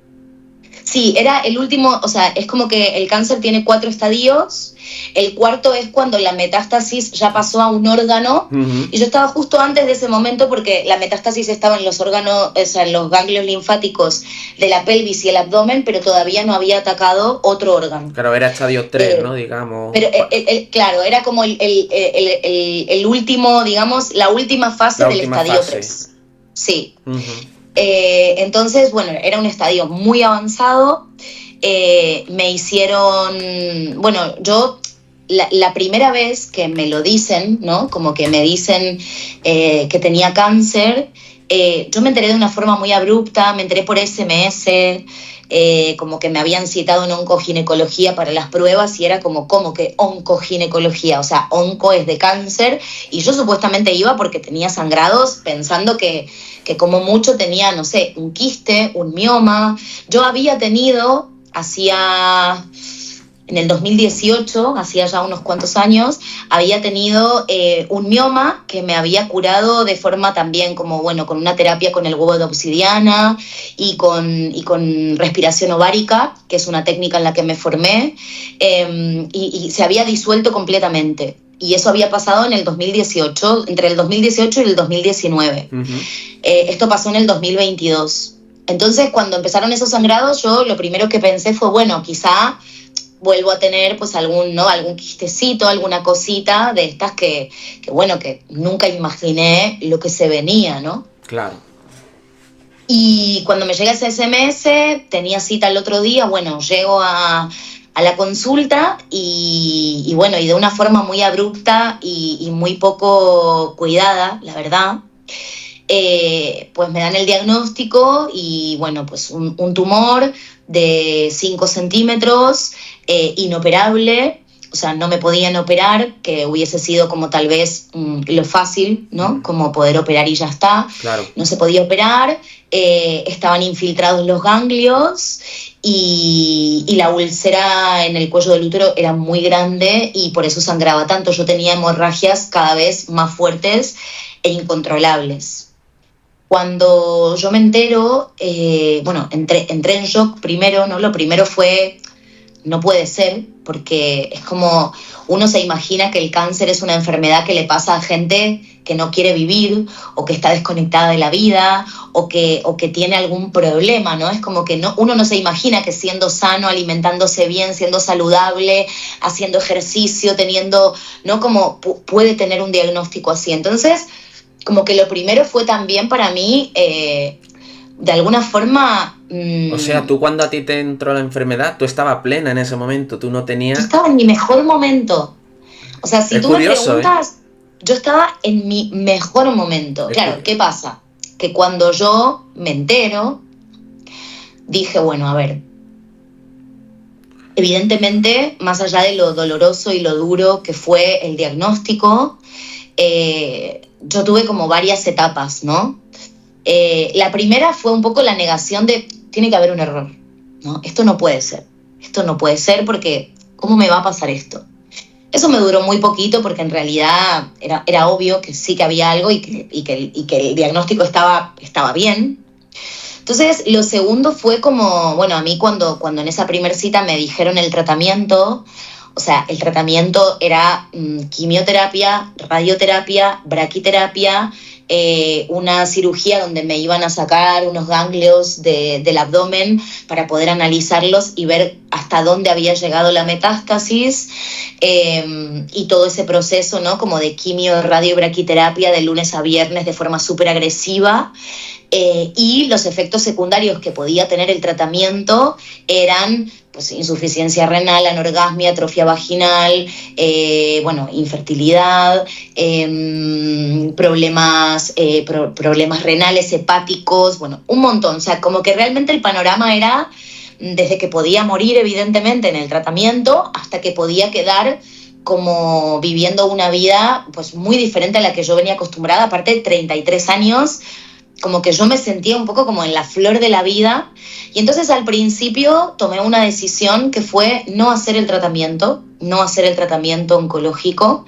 Sí, era el último, o sea, es como que el cáncer tiene 4 estadios. El cuarto es cuando la metástasis ya pasó a un órgano. Y yo estaba justo antes de ese momento porque la metástasis estaba en los órganos, o sea, en los ganglios linfáticos de la pelvis y el abdomen, pero todavía no había atacado otro órgano. Claro, era estadio 3, ¿no? Digamos. Pero claro, era como el último, digamos, la última fase del estadio 3. Sí. Entonces, bueno, era un estadio muy avanzado. Me hicieron, bueno, yo la primera vez que me lo dicen, ¿no? Como que me dicen que tenía cáncer, yo me enteré de una forma muy abrupta, me enteré por SMS, como que me habían citado en oncoginecología para las pruebas y era como que oncoginecología, o sea, onco es de cáncer, y yo supuestamente iba porque tenía sangrados pensando que como mucho tenía, no sé, un quiste, un mioma. Yo había tenido, en el 2018, hacía ya unos cuantos años, había tenido un mioma que me había curado de forma también como, bueno, con una terapia con el huevo de obsidiana y con respiración ovárica, que es una técnica en la que me formé, y se había disuelto completamente. Y eso había pasado en el 2018, entre el 2018 y el 2019. Esto pasó en el 2022. Entonces, cuando empezaron esos sangrados, yo lo primero que pensé fue, bueno, quizá vuelvo a tener pues algún quistecito, alguna cosita de estas que bueno, que nunca imaginé lo que se venía, ¿no? Claro. Y cuando me llega ese SMS, tenía cita el otro día, bueno, llego a la consulta y bueno, y de una forma muy abrupta y muy poco cuidada, la verdad, pues me dan el diagnóstico y bueno, pues un tumor de 5 centímetros, inoperable, o sea, no me podían operar, que hubiese sido como tal vez lo fácil, ¿no? Como poder operar y ya está. Claro. No se podía operar, estaban infiltrados los ganglios y la úlcera en el cuello del útero era muy grande y por eso sangraba tanto. Yo tenía hemorragias cada vez más fuertes e incontrolables. Cuando yo me entero, bueno, entré en shock primero, ¿no? Lo primero fue, no puede ser, porque es como uno se imagina que el cáncer es una enfermedad que le pasa a gente que no quiere vivir o que está desconectada de la vida o que tiene algún problema, ¿no? Es como que uno no se imagina que siendo sano, alimentándose bien, siendo saludable, haciendo ejercicio, teniendo, ¿no? Como puede tener un diagnóstico así. Entonces, como que lo primero fue también para mí, de alguna forma... O sea, tú cuando a ti te entró la enfermedad, tú estabas plena en ese momento, tú no tenías... Yo estaba en mi mejor momento. O sea, si es tú curioso, me preguntas, yo estaba en mi mejor momento. Claro, ¿qué pasa? Que cuando yo me entero, dije, bueno, a ver, evidentemente, más allá de lo doloroso y lo duro que fue el diagnóstico, yo tuve como varias etapas, ¿no? La primera fue un poco la negación de, tiene que haber un error, ¿no? Esto no puede ser porque, ¿cómo me va a pasar esto? Eso me duró muy poquito porque en realidad era obvio que sí que había algo y que el diagnóstico estaba bien. Entonces, lo segundo fue como, bueno, a mí cuando en esa primera cita me dijeron el tratamiento, o sea, el tratamiento era quimioterapia, radioterapia, braquiterapia, una cirugía donde me iban a sacar unos ganglios del abdomen para poder analizarlos y ver hasta dónde había llegado la metástasis, y todo ese proceso, ¿no? Como de quimio, radio, braquiterapia de lunes a viernes de forma súper agresiva. Y los efectos secundarios que podía tener el tratamiento eran pues, insuficiencia renal, anorgasmia, atrofia vaginal, bueno, infertilidad, problemas renales, hepáticos, bueno, un montón. O sea, como que realmente el panorama era desde que podía morir, evidentemente, en el tratamiento, hasta que podía quedar como viviendo una vida pues muy diferente a la que yo venía acostumbrada, aparte de 33 años, como que yo me sentía un poco como en la flor de la vida. Y entonces al principio tomé una decisión que fue no hacer el tratamiento oncológico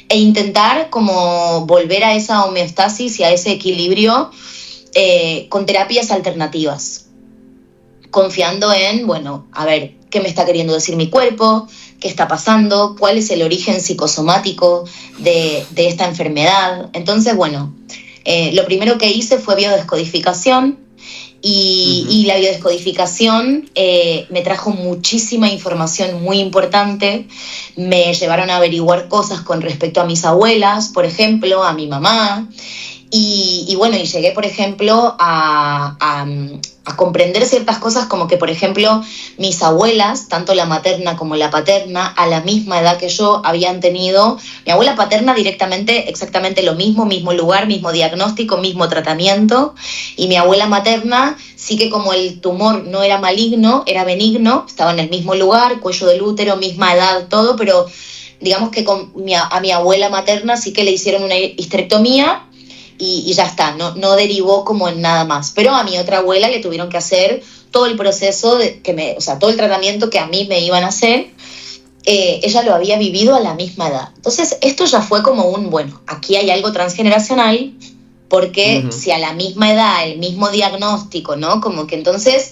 e intentar como volver a esa homeostasis y a ese equilibrio con terapias alternativas. confiando en, bueno, a ver, ¿qué me está queriendo decir mi cuerpo? ¿Qué está pasando? ¿Cuál es el origen psicosomático de esta enfermedad? Entonces, bueno, lo primero que hice fue biodescodificación. Y la biodescodificación me trajo muchísima información muy importante. Me llevaron a averiguar cosas con respecto a mis abuelas, por ejemplo, a mi mamá. Y bueno, y llegué, por ejemplo, a comprender ciertas cosas como que, por ejemplo, mis abuelas, tanto la materna como la paterna, a la misma edad que yo, habían tenido, mi abuela paterna directamente, exactamente lo mismo, mismo lugar, mismo diagnóstico, mismo tratamiento, y mi abuela materna sí que como el tumor no era maligno, era benigno, estaba en el mismo lugar, cuello del útero, misma edad, todo, pero digamos que a mi abuela materna sí que le hicieron una histerectomía y ya está, no derivó como en nada más. Pero a mi otra abuela le tuvieron que hacer todo el proceso, o sea, todo el tratamiento que a mí me iban a hacer, ella lo había vivido a la misma edad. Entonces, esto ya fue como bueno, aquí hay algo transgeneracional, porque si a la misma edad, el mismo diagnóstico, ¿no? Como que entonces,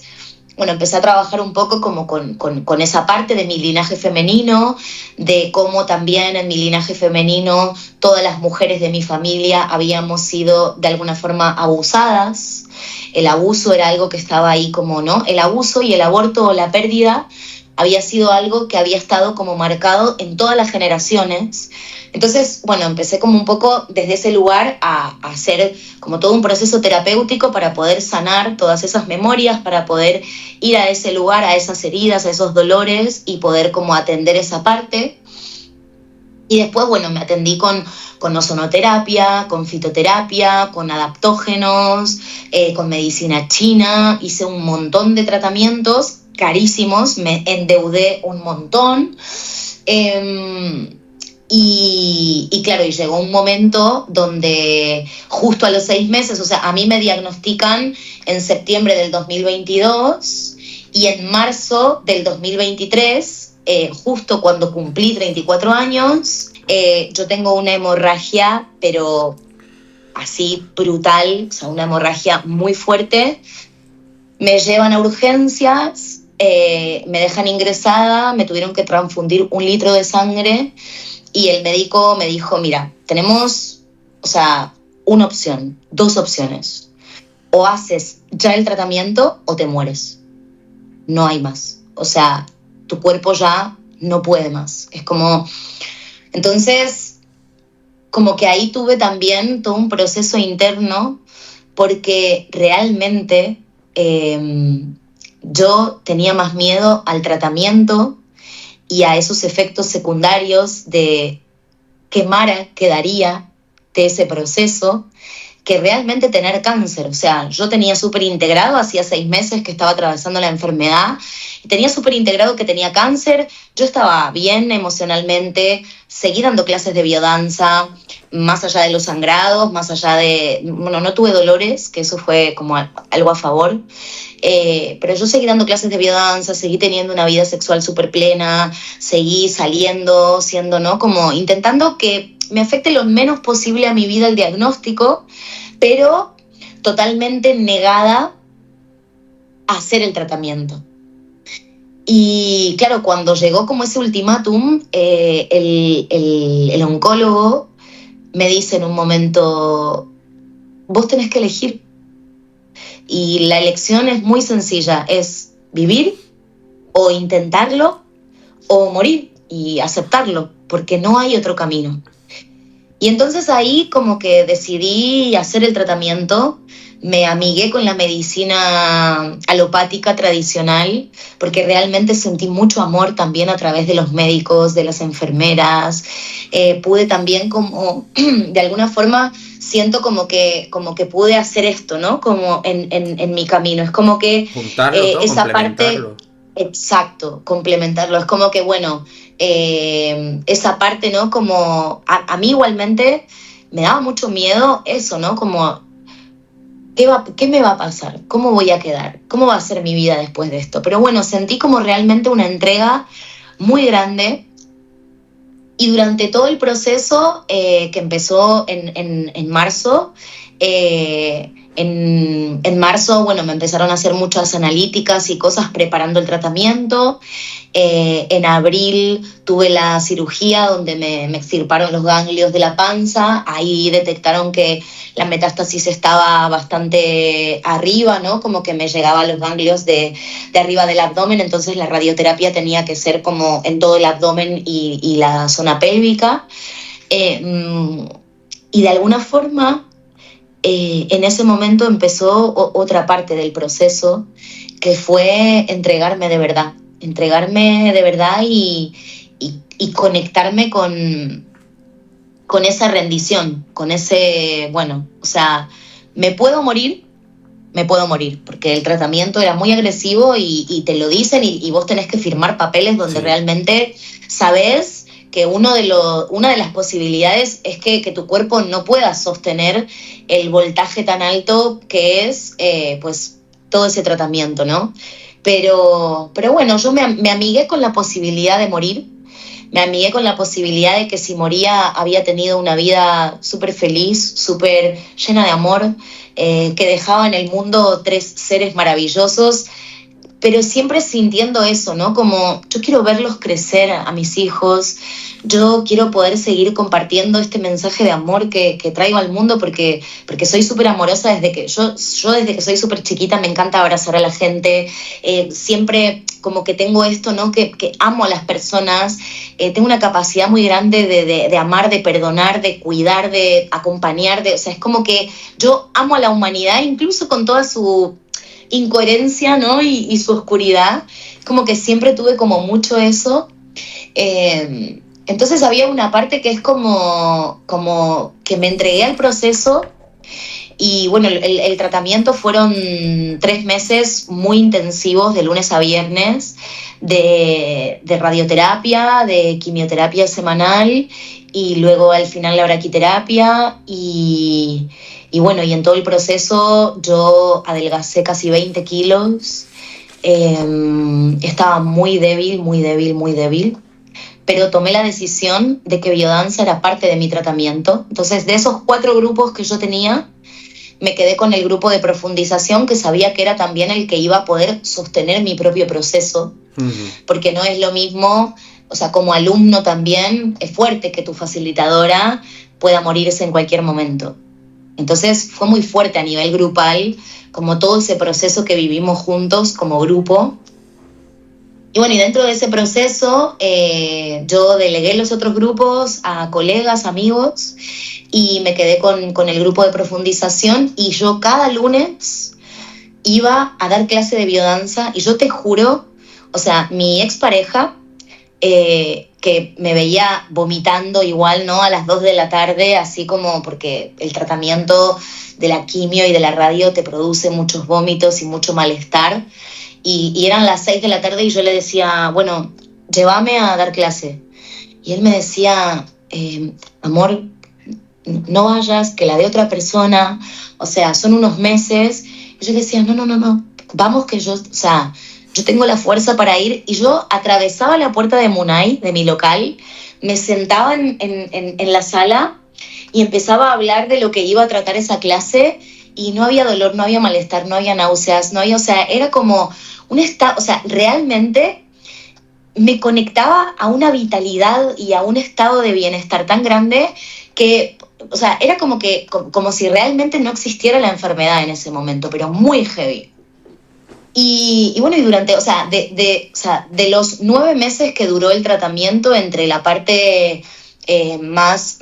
bueno, empecé a trabajar un poco como con esa parte de mi linaje femenino, de cómo también en mi linaje femenino todas las mujeres de mi familia habíamos sido de alguna forma abusadas. El abuso era algo que estaba ahí como, ¿no? El abuso y el aborto o la pérdida había sido algo que había estado como marcado en todas las generaciones. Entonces, bueno, empecé como un poco desde ese lugar a hacer como todo un proceso terapéutico para poder sanar todas esas memorias, para poder ir a ese lugar, a esas heridas, a esos dolores y poder como atender esa parte. Y después, bueno, me atendí con ozonoterapia, con fitoterapia, con adaptógenos, con medicina china, hice un montón de tratamientos carísimos, me endeudé un montón. Y claro, y llegó un momento donde justo a los 6 meses, o sea, a mí me diagnostican en septiembre del 2022 y en marzo del 2023, justo cuando cumplí 34 años, yo tengo una hemorragia, pero así brutal, o sea, una hemorragia muy fuerte. Me llevan a urgencias, me dejan ingresada, me tuvieron que transfundir 1 litro de sangre y el médico me dijo, mira, tenemos, o sea, una opción, 2 opciones. O haces ya el tratamiento o te mueres. No hay más. O sea, tu cuerpo ya no puede más. Es como... Entonces, como que ahí tuve también todo un proceso interno porque realmente yo tenía más miedo al tratamiento y a esos efectos secundarios de qué Mara quedaría de ese proceso que realmente tener cáncer. O sea, yo tenía súper integrado, hacía 6 meses que estaba atravesando la enfermedad, y tenía súper integrado que tenía cáncer, yo estaba bien emocionalmente, seguí dando clases de biodanza, más allá de los sangrados, más allá de, bueno, no tuve dolores, que eso fue como algo a favor, pero yo seguí dando clases de biodanza, seguí teniendo una vida sexual súper plena, seguí saliendo, siendo, ¿no? Como intentando que me afecte lo menos posible a mi vida el diagnóstico, pero totalmente negada a hacer el tratamiento. Y claro, cuando llegó como ese ultimátum, el oncólogo me dice en un momento, vos tenés que elegir. Y la elección es muy sencilla, es vivir o intentarlo o morir y aceptarlo, porque no hay otro camino. Y entonces ahí como que decidí hacer el tratamiento, me amigué con la medicina alopática tradicional, porque realmente sentí mucho amor también a través de los médicos, de las enfermeras. Pude también como, de alguna forma, siento como que pude hacer esto, ¿no? Como en mi camino. Es como que juntarlo todo, esa parte, complementarlo. exacto, complementarlo. Es como que, bueno, esa parte, ¿no? Como a mí igualmente me daba mucho miedo eso, ¿no? Como, ¿qué me va a pasar? ¿Cómo voy a quedar? ¿Cómo va a ser mi vida después de esto? Pero bueno, sentí como realmente una entrega muy grande y durante todo el proceso que empezó en marzo, En marzo, bueno, me empezaron a hacer muchas analíticas y cosas preparando el tratamiento. En abril tuve la cirugía donde me extirparon los ganglios de la panza. Ahí detectaron que la metástasis estaba bastante arriba, ¿no? Como que me llegaban los ganglios de arriba del abdomen, entonces la radioterapia tenía que ser como en todo el abdomen y la zona pélvica. Y de alguna forma, en ese momento empezó otra parte del proceso, que fue entregarme de verdad y conectarme con esa rendición, con ese, bueno, o sea, me puedo morir, porque el tratamiento era muy agresivo y te lo dicen y vos tenés que firmar papeles donde realmente sabés que una de las posibilidades es que tu cuerpo no pueda sostener el voltaje tan alto que es pues todo ese tratamiento, ¿no? Pero bueno, yo me amigué con la posibilidad de morir, me amigué con la posibilidad de que si moría había tenido una vida súper feliz, súper llena de amor, que dejaba en el mundo 3 seres maravillosos, pero siempre sintiendo eso, ¿no? Como yo quiero verlos crecer a mis hijos, yo quiero poder seguir compartiendo este mensaje de amor que traigo al mundo porque soy súper amorosa desde que yo desde que soy súper chiquita me encanta abrazar a la gente, siempre como que tengo esto, ¿no? Que amo a las personas, tengo una capacidad muy grande de amar, de perdonar, de cuidar, de acompañar, o sea, es como que yo amo a la humanidad incluso con toda su incoherencia, ¿no? Y su oscuridad, como que siempre tuve como mucho eso. Entonces había una parte que es como que me entregué al proceso y bueno, el tratamiento fueron 3 meses muy intensivos de lunes a viernes, de radioterapia, de quimioterapia semanal y luego al final la braquiterapia y bueno, y en todo el proceso yo adelgacé casi 20 kilos, estaba muy débil, muy débil, muy débil, pero tomé la decisión de que biodanza era parte de mi tratamiento. Entonces, de esos 4 grupos que yo tenía, me quedé con el grupo de profundización, que sabía que era también el que iba a poder sostener mi propio proceso, porque no es lo mismo, o sea, como alumno también es fuerte que tu facilitadora pueda morirse en cualquier momento. Entonces fue muy fuerte a nivel grupal, como todo ese proceso que vivimos juntos como grupo. Y bueno, y dentro de ese proceso yo delegué los otros grupos a colegas, amigos, y me quedé con el grupo de profundización y yo cada lunes iba a dar clase de biodanza y yo te juro, o sea, mi expareja, que me veía vomitando igual, ¿no? A las 2 de la tarde, así como porque el tratamiento de la quimio y de la radio te produce muchos vómitos y mucho malestar. Y eran las 6 de la tarde y yo le decía, bueno, llévame a dar clase. Y él me decía, amor, no vayas, que la de otra persona, o sea, son unos meses. Y yo le decía, no, vamos que yo, o sea, yo tengo la fuerza para ir. Y yo atravesaba la puerta de Munay, de mi local, me sentaba en la sala y empezaba a hablar de lo que iba a tratar esa clase y no había dolor, no había malestar, no había náuseas, no había, o sea, era como un estado, o sea, realmente me conectaba a una vitalidad y a un estado de bienestar tan grande que, o sea, era como si realmente no existiera la enfermedad en ese momento, pero muy heavy. Y bueno, y durante, o sea, de los 9 meses que duró el tratamiento, entre la parte más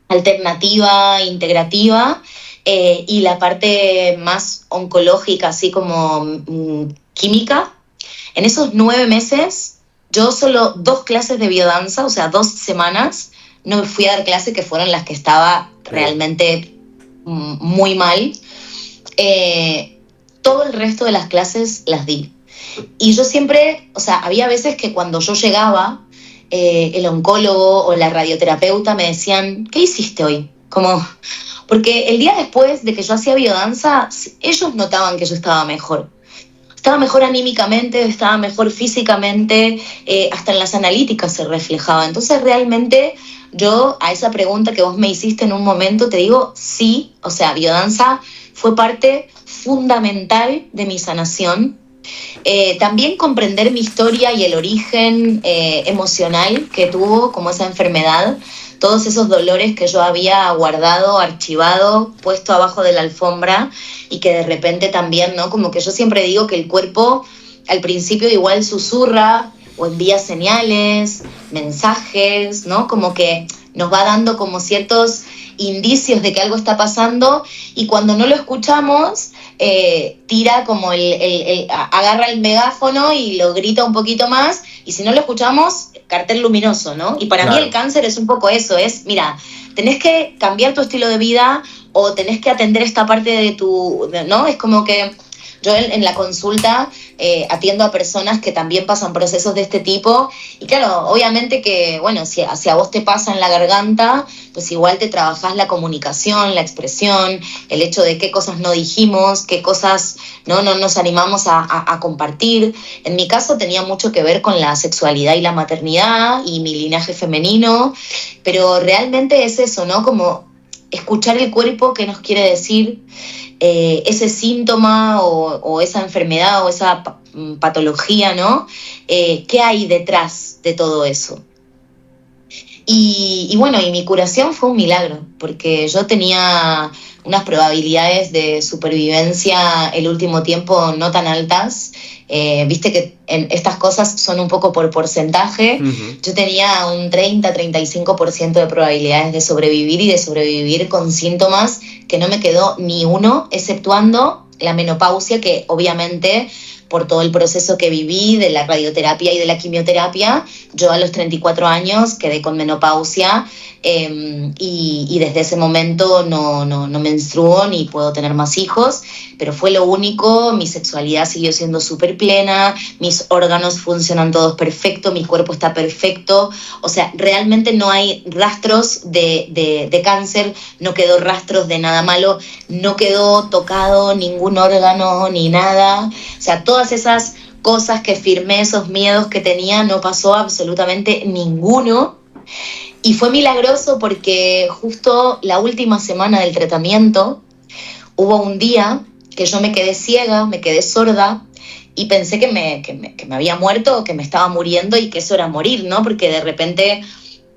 alternativa, integrativa, y la parte más oncológica, así como química, en esos 9 meses, yo solo 2 clases de biodanza, o sea, 2 semanas, no me fui a dar clases que fueron las que estaba realmente muy mal. Todo el resto de las clases las di. Y yo siempre, o sea, había veces que cuando yo llegaba, el oncólogo o la radioterapeuta me decían, ¿qué hiciste hoy? Como, porque el día después de que yo hacía biodanza, ellos notaban que yo estaba mejor. Estaba mejor anímicamente, estaba mejor físicamente, hasta en las analíticas se reflejaba. Entonces realmente yo a esa pregunta que vos me hiciste en un momento te digo sí, o sea, biodanza fue parte fundamental de mi sanación. También comprender mi historia y el origen emocional que tuvo como esa enfermedad, todos esos dolores que yo había guardado, archivado, puesto abajo de la alfombra y que de repente también, ¿no? Como que yo siempre digo que el cuerpo al principio igual susurra o envía señales, mensajes, ¿no? Como que nos va dando como ciertos indicios de que algo está pasando y cuando no lo escuchamos, tira como agarra el megáfono y lo grita un poquito más y si no lo escuchamos, cartel luminoso, ¿no? Y para mí el cáncer es un poco eso, es, mira, tenés que cambiar tu estilo de vida o tenés que atender esta parte de ¿no? Es como que yo en la consulta atiendo a personas que también pasan procesos de este tipo y claro, obviamente que, bueno, si a vos te pasa en la garganta, pues igual te trabajás la comunicación, la expresión, el hecho de qué cosas no dijimos, qué cosas no nos animamos a compartir. En mi caso tenía mucho que ver con la sexualidad y la maternidad y mi linaje femenino, pero realmente es eso, ¿no? Como escuchar el cuerpo, qué nos quiere decir, ese síntoma o esa enfermedad o esa patología, ¿no? ¿Qué hay detrás de todo eso? Y bueno, y mi curación fue un milagro, porque yo tenía unas probabilidades de supervivencia el último tiempo no tan altas. Viste que estas cosas son un poco por porcentaje. Yo tenía un 30-35% de probabilidades de sobrevivir y de sobrevivir con síntomas que no me quedó ni uno, exceptuando la menopausia, que obviamente por todo el proceso que viví de la radioterapia y de la quimioterapia, yo a los 34 años quedé con menopausia y desde ese momento no menstruo ni puedo tener más hijos, pero fue lo único, mi sexualidad siguió siendo súper plena, mis órganos funcionan todos perfecto, mi cuerpo está perfecto, o sea, realmente no hay rastros de cáncer, no quedó rastros de nada malo, no quedó tocado ningún órgano ni nada, o sea, todas esas cosas que firmé, esos miedos que tenía, no pasó absolutamente ninguno. Y fue milagroso porque justo la última semana del tratamiento hubo un día que yo me quedé ciega, me quedé sorda y pensé que me había muerto o que me estaba muriendo y que eso era morir, ¿no? Porque de repente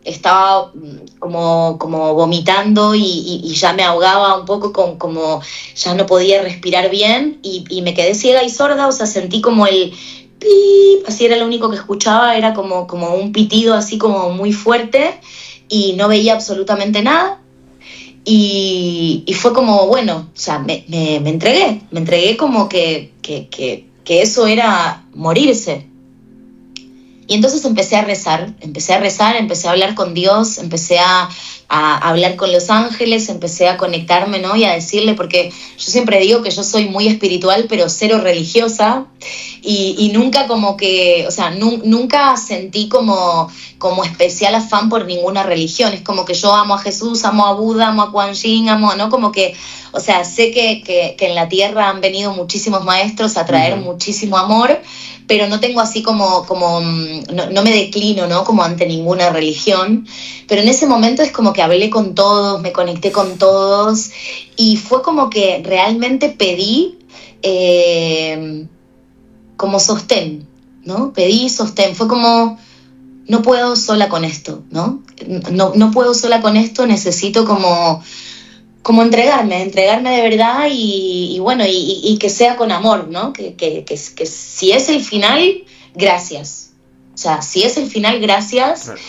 estaba como vomitando y ya me ahogaba un poco, como ya no podía respirar bien y me quedé ciega y sorda, o sea, sentí como el pip, así era lo único que escuchaba, era como un pitido así como muy fuerte y no veía absolutamente nada. Y fue como, bueno, o sea, me entregué como que eso era morirse. Y entonces empecé a rezar, empecé a hablar con Dios, empecé a hablar con los ángeles, empecé a conectarme, ¿no? Y a decirle, porque yo siempre digo que yo soy muy espiritual, pero cero religiosa, y nunca como que, o sea, nunca sentí como especial afán por ninguna religión. Es como que yo amo a Jesús, amo a Buda, amo a Kuan Yin, ¿no? Como que, o sea, sé que en la tierra han venido muchísimos maestros a traer muchísimo amor, pero no tengo así no me declino, ¿no? Como ante ninguna religión, pero en ese momento es como que hablé con todos, me conecté con todos y fue como que realmente pedí como sostén, ¿no? Pedí sostén, fue como, no puedo sola con esto, ¿no? No puedo sola con esto, necesito como entregarme de verdad y bueno, y que sea con amor, ¿no? Que si es el final, gracias. O sea, si es el final, gracias. Claro.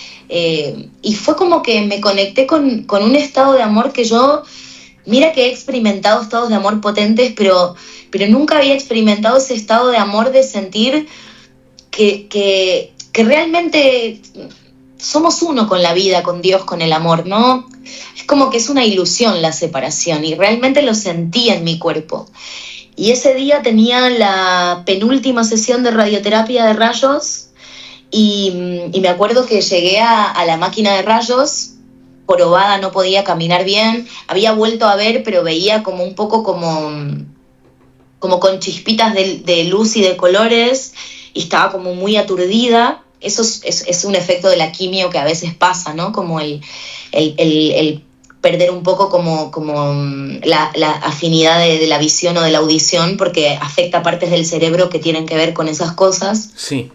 Y fue como que me conecté con un estado de amor que yo, mira que he experimentado estados de amor potentes, pero nunca había experimentado ese estado de amor de sentir que realmente somos uno con la vida, con Dios, con el amor, ¿no? Es como que es una ilusión la separación y realmente lo sentí en mi cuerpo. Y ese día tenía la penúltima sesión de radioterapia de rayos y me acuerdo que llegué a la máquina de rayos, jorobada, no podía caminar bien, había vuelto a ver, pero veía como un poco como con chispitas de luz y de colores y estaba como muy aturdida. eso es un efecto de la quimio que a veces pasa, ¿no? Como el perder un poco como la afinidad de la visión o de la audición, porque afecta partes del cerebro que tienen que ver con esas cosas. Sí.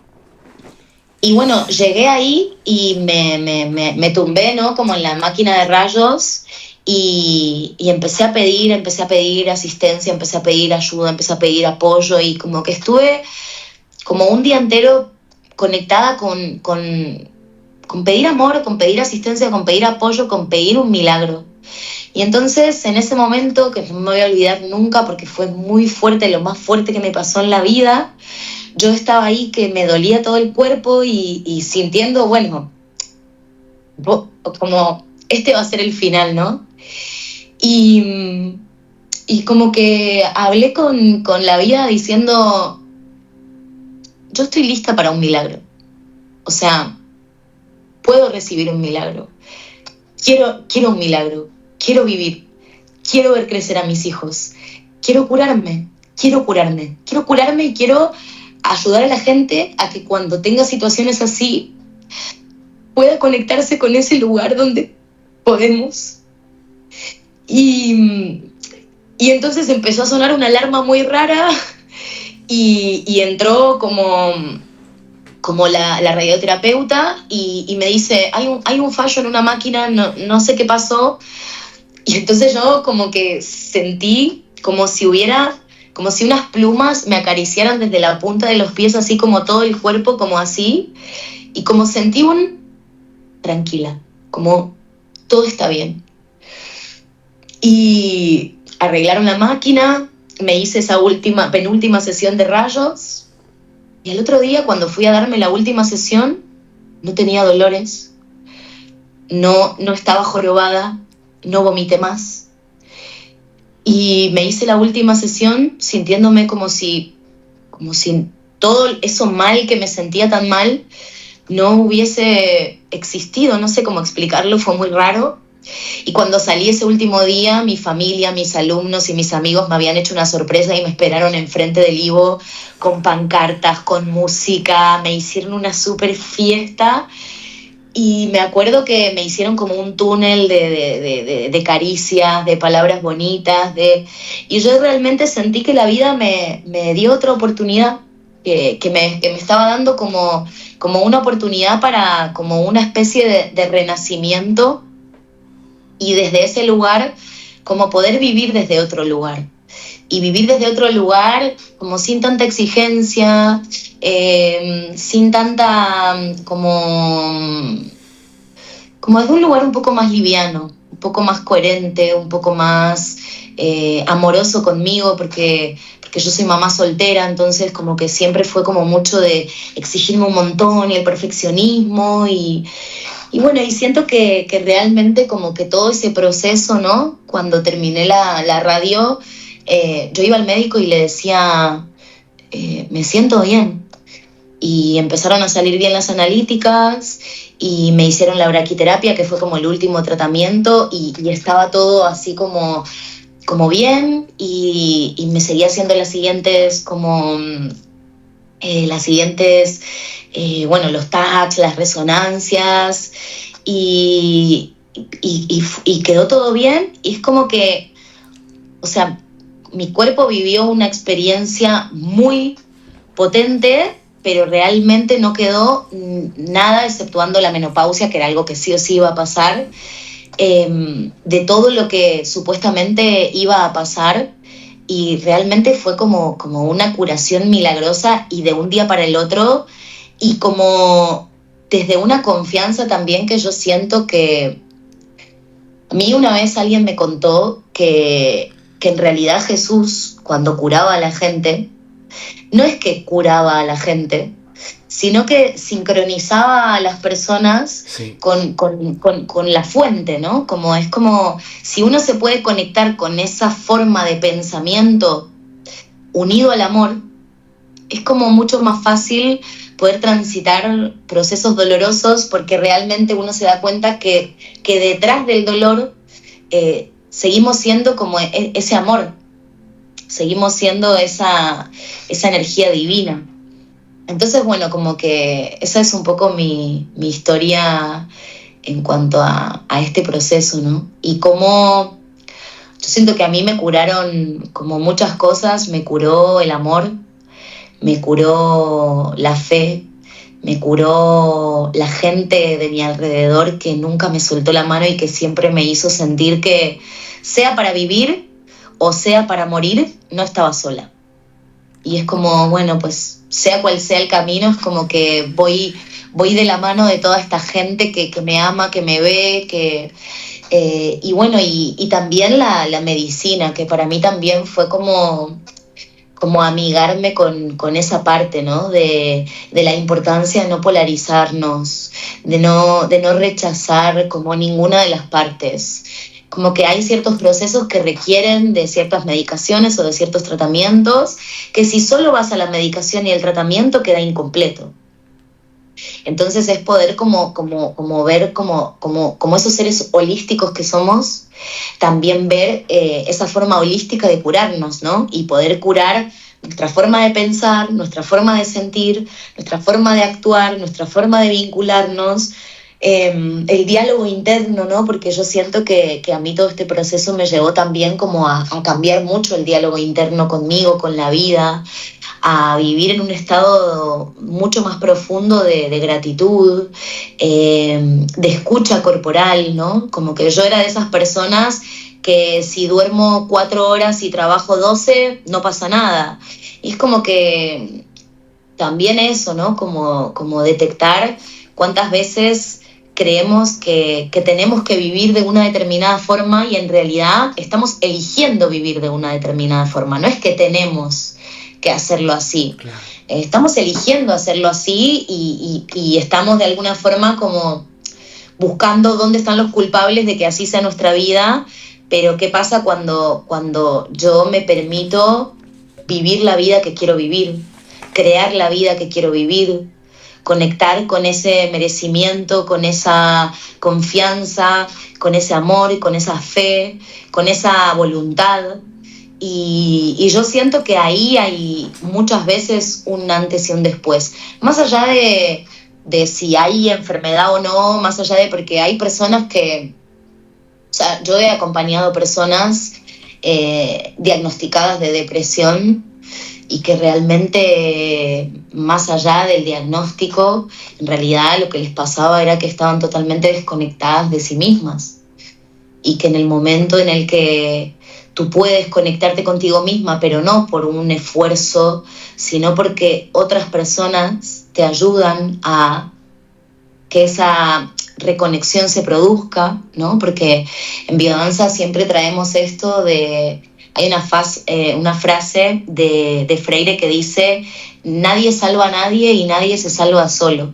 Y bueno, llegué ahí y me tumbé, ¿no? Como en la máquina de rayos y empecé a pedir asistencia, empecé a pedir ayuda, empecé a pedir apoyo y como que estuve como un día entero conectada con pedir amor, con pedir asistencia, con pedir apoyo, con pedir un milagro. Y entonces en ese momento, que no me voy a olvidar nunca porque fue muy fuerte, lo más fuerte que me pasó en la vida, yo estaba ahí que me dolía todo el cuerpo y sintiendo, bueno, como este va a ser el final, ¿no? Y, y como que hablé con la vida diciendo, yo estoy lista para un milagro. O sea, puedo recibir un milagro. Quiero un milagro. Quiero vivir. Quiero ver crecer a mis hijos. Quiero curarme. Quiero curarme. Quiero curarme y quiero ayudar a la gente a que cuando tenga situaciones así pueda conectarse con ese lugar donde podemos. Y entonces empezó a sonar una alarma muy rara y entró como la radioterapeuta y me dice, hay un fallo en una máquina, no sé qué pasó. Y entonces yo como que sentí como si unas plumas me acariciaran desde la punta de los pies, así como todo el cuerpo, como así. Y como sentí tranquila, como todo está bien. Y arreglaron la máquina, me hice esa penúltima sesión de rayos. Y el otro día, cuando fui a darme la última sesión, no tenía dolores, no estaba jorobada, no vomité más. Y me hice la última sesión sintiéndome como si todo eso mal que me sentía tan mal no hubiese existido, no sé cómo explicarlo, fue muy raro. Y cuando salí ese último día, mi familia, mis alumnos y mis amigos me habían hecho una sorpresa y me esperaron enfrente del Ivo con pancartas, con música, me hicieron una súper fiesta y me acuerdo que me hicieron como un túnel de caricias, de palabras bonitas, y yo realmente sentí que la vida me dio otra oportunidad, que me estaba dando como una oportunidad para como una especie de renacimiento y desde ese lugar como poder vivir desde otro lugar. Y vivir desde otro lugar como sin tanta exigencia, sin tanta como desde un lugar un poco más liviano, un poco más coherente, un poco más amoroso conmigo, porque yo soy mamá soltera, entonces como que siempre fue como mucho de exigirme un montón y el perfeccionismo y bueno, y siento que realmente como que todo ese proceso, ¿no? Cuando terminé la radio, yo iba al médico y le decía, me siento bien. Y empezaron a salir bien las analíticas y me hicieron la braquiterapia, que fue como el último tratamiento, y estaba todo así como bien y me seguía haciendo las siguientes bueno, los TACs, las resonancias y quedó todo bien y es como que, o sea, mi cuerpo vivió una experiencia muy potente, pero realmente no quedó nada exceptuando la menopausia, que era algo que sí o sí iba a pasar, de todo lo que supuestamente iba a pasar y realmente fue como una curación milagrosa y de un día para el otro y como desde una confianza también que yo siento que a mí una vez alguien me contó que en realidad Jesús cuando curaba a la gente no es que curaba a la gente, sino que sincronizaba a las personas Sí. con la fuente, ¿no? Es como si uno se puede conectar con esa forma de pensamiento unido al amor, es como mucho más fácil poder transitar procesos dolorosos porque realmente uno se da cuenta que detrás del dolor seguimos siendo como ese amor, seguimos siendo esa energía divina. Entonces, bueno, como que esa es un poco mi historia en cuanto a este proceso, ¿no? Y cómo yo siento que a mí me curaron como muchas cosas, me curó el amor, me curó la fe, me curó la gente de mi alrededor que nunca me soltó la mano y que siempre me hizo sentir que, sea para vivir o sea para morir, no estaba sola. Y es como, bueno, pues sea cual sea el camino, es como que voy de la mano de toda esta gente que me ama, que me ve, y bueno, y también la medicina, que para mí también fue como amigarme con esa parte, ¿no? De la importancia de no polarizarnos, de no rechazar como ninguna de las partes. Como que hay ciertos procesos que requieren de ciertas medicaciones o de ciertos tratamientos, que si solo vas a la medicación y el tratamiento queda incompleto. Entonces es poder como ver como esos seres holísticos que somos, también ver esa forma holística de curarnos, ¿no? Y poder curar nuestra forma de pensar, nuestra forma de sentir, nuestra forma de actuar, nuestra forma de vincularnos, el diálogo interno, ¿no? Porque yo siento que a mí todo este proceso me llevó también como a cambiar mucho el diálogo interno conmigo, con la vida, a vivir en un estado mucho más profundo de gratitud, de escucha corporal, ¿no? Como que yo era de esas personas que si duermo 4 horas y trabajo 12 no pasa nada. Y es como que también eso, ¿no? Como detectar cuántas veces creemos que tenemos que vivir de una determinada forma y en realidad estamos eligiendo vivir de una determinada forma. No es que tenemos que hacerlo así. Claro. Estamos eligiendo hacerlo así y estamos de alguna forma como buscando dónde están los culpables de que así sea nuestra vida, pero ¿qué pasa cuando yo me permito vivir la vida que quiero vivir, crear la vida que quiero vivir, conectar con ese merecimiento, con esa confianza, con ese amor, con esa fe, con esa voluntad? Y yo siento que ahí hay muchas veces un antes y un después. Más allá de si hay enfermedad o no, más allá de porque hay personas que, o sea, yo he acompañado personas diagnosticadas de depresión y que realmente, más allá del diagnóstico, en realidad lo que les pasaba era que estaban totalmente desconectadas de sí mismas y que en el momento en el que tú puedes conectarte contigo misma, pero no por un esfuerzo, sino porque otras personas te ayudan a que esa reconexión se produzca, ¿no? Porque en biodanza siempre traemos esto de... Hay una frase de Freire que dice, nadie salva a nadie y nadie se salva solo.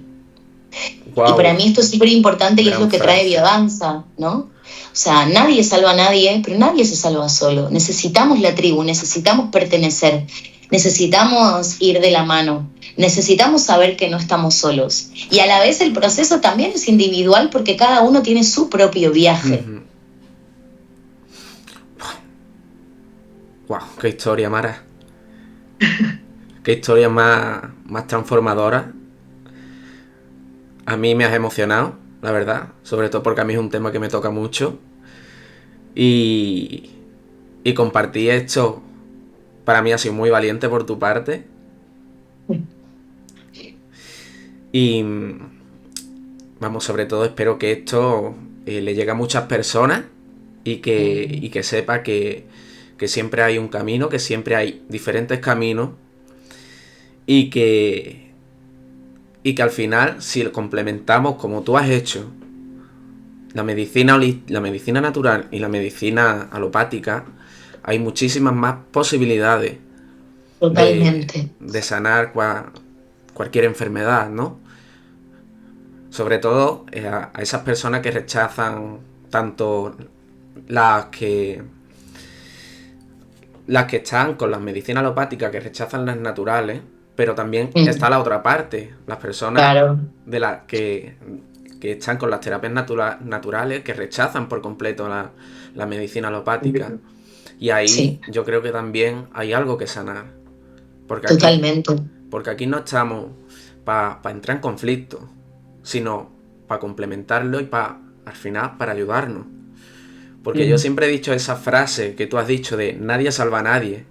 Y para Wow, mí esto es súper importante y es gran lo que trae frase. biodanza, ¿no? O sea, nadie salva a nadie, pero nadie se salva solo. Necesitamos la tribu, necesitamos pertenecer, necesitamos ir de la mano, necesitamos saber que no estamos solos. Y a la vez el proceso también es individual porque cada uno tiene su propio viaje. Wow, qué historia, Mara. Qué historia más transformadora. A mí me has emocionado, la verdad. Sobre todo porque a mí es un tema que me toca mucho. Y, y compartir esto para mí ha sido muy valiente por tu parte. Y vamos, sobre todo espero que esto le llegue a muchas personas y que sepa que siempre hay un camino, que siempre hay diferentes caminos y que al final, si lo complementamos como tú has hecho, la medicina natural y la medicina alopática, hay muchísimas más posibilidades Totalmente. de sanar cualquier enfermedad, ¿no? Sobre todo a esas personas que rechazan tanto las que las que están con las medicinas alopáticas, que rechazan las naturales, pero también está la otra parte, las personas Claro. de las que están con las terapias naturales, que rechazan por completo la medicina alopática. Y ahí Sí, yo creo que también hay algo que sanar. Porque aquí, totalmente. porque aquí no estamos para entrar en conflicto, sino para complementarlo y al final para ayudarnos. Porque yo siempre he dicho esa frase que tú has dicho de nadie salva a nadie,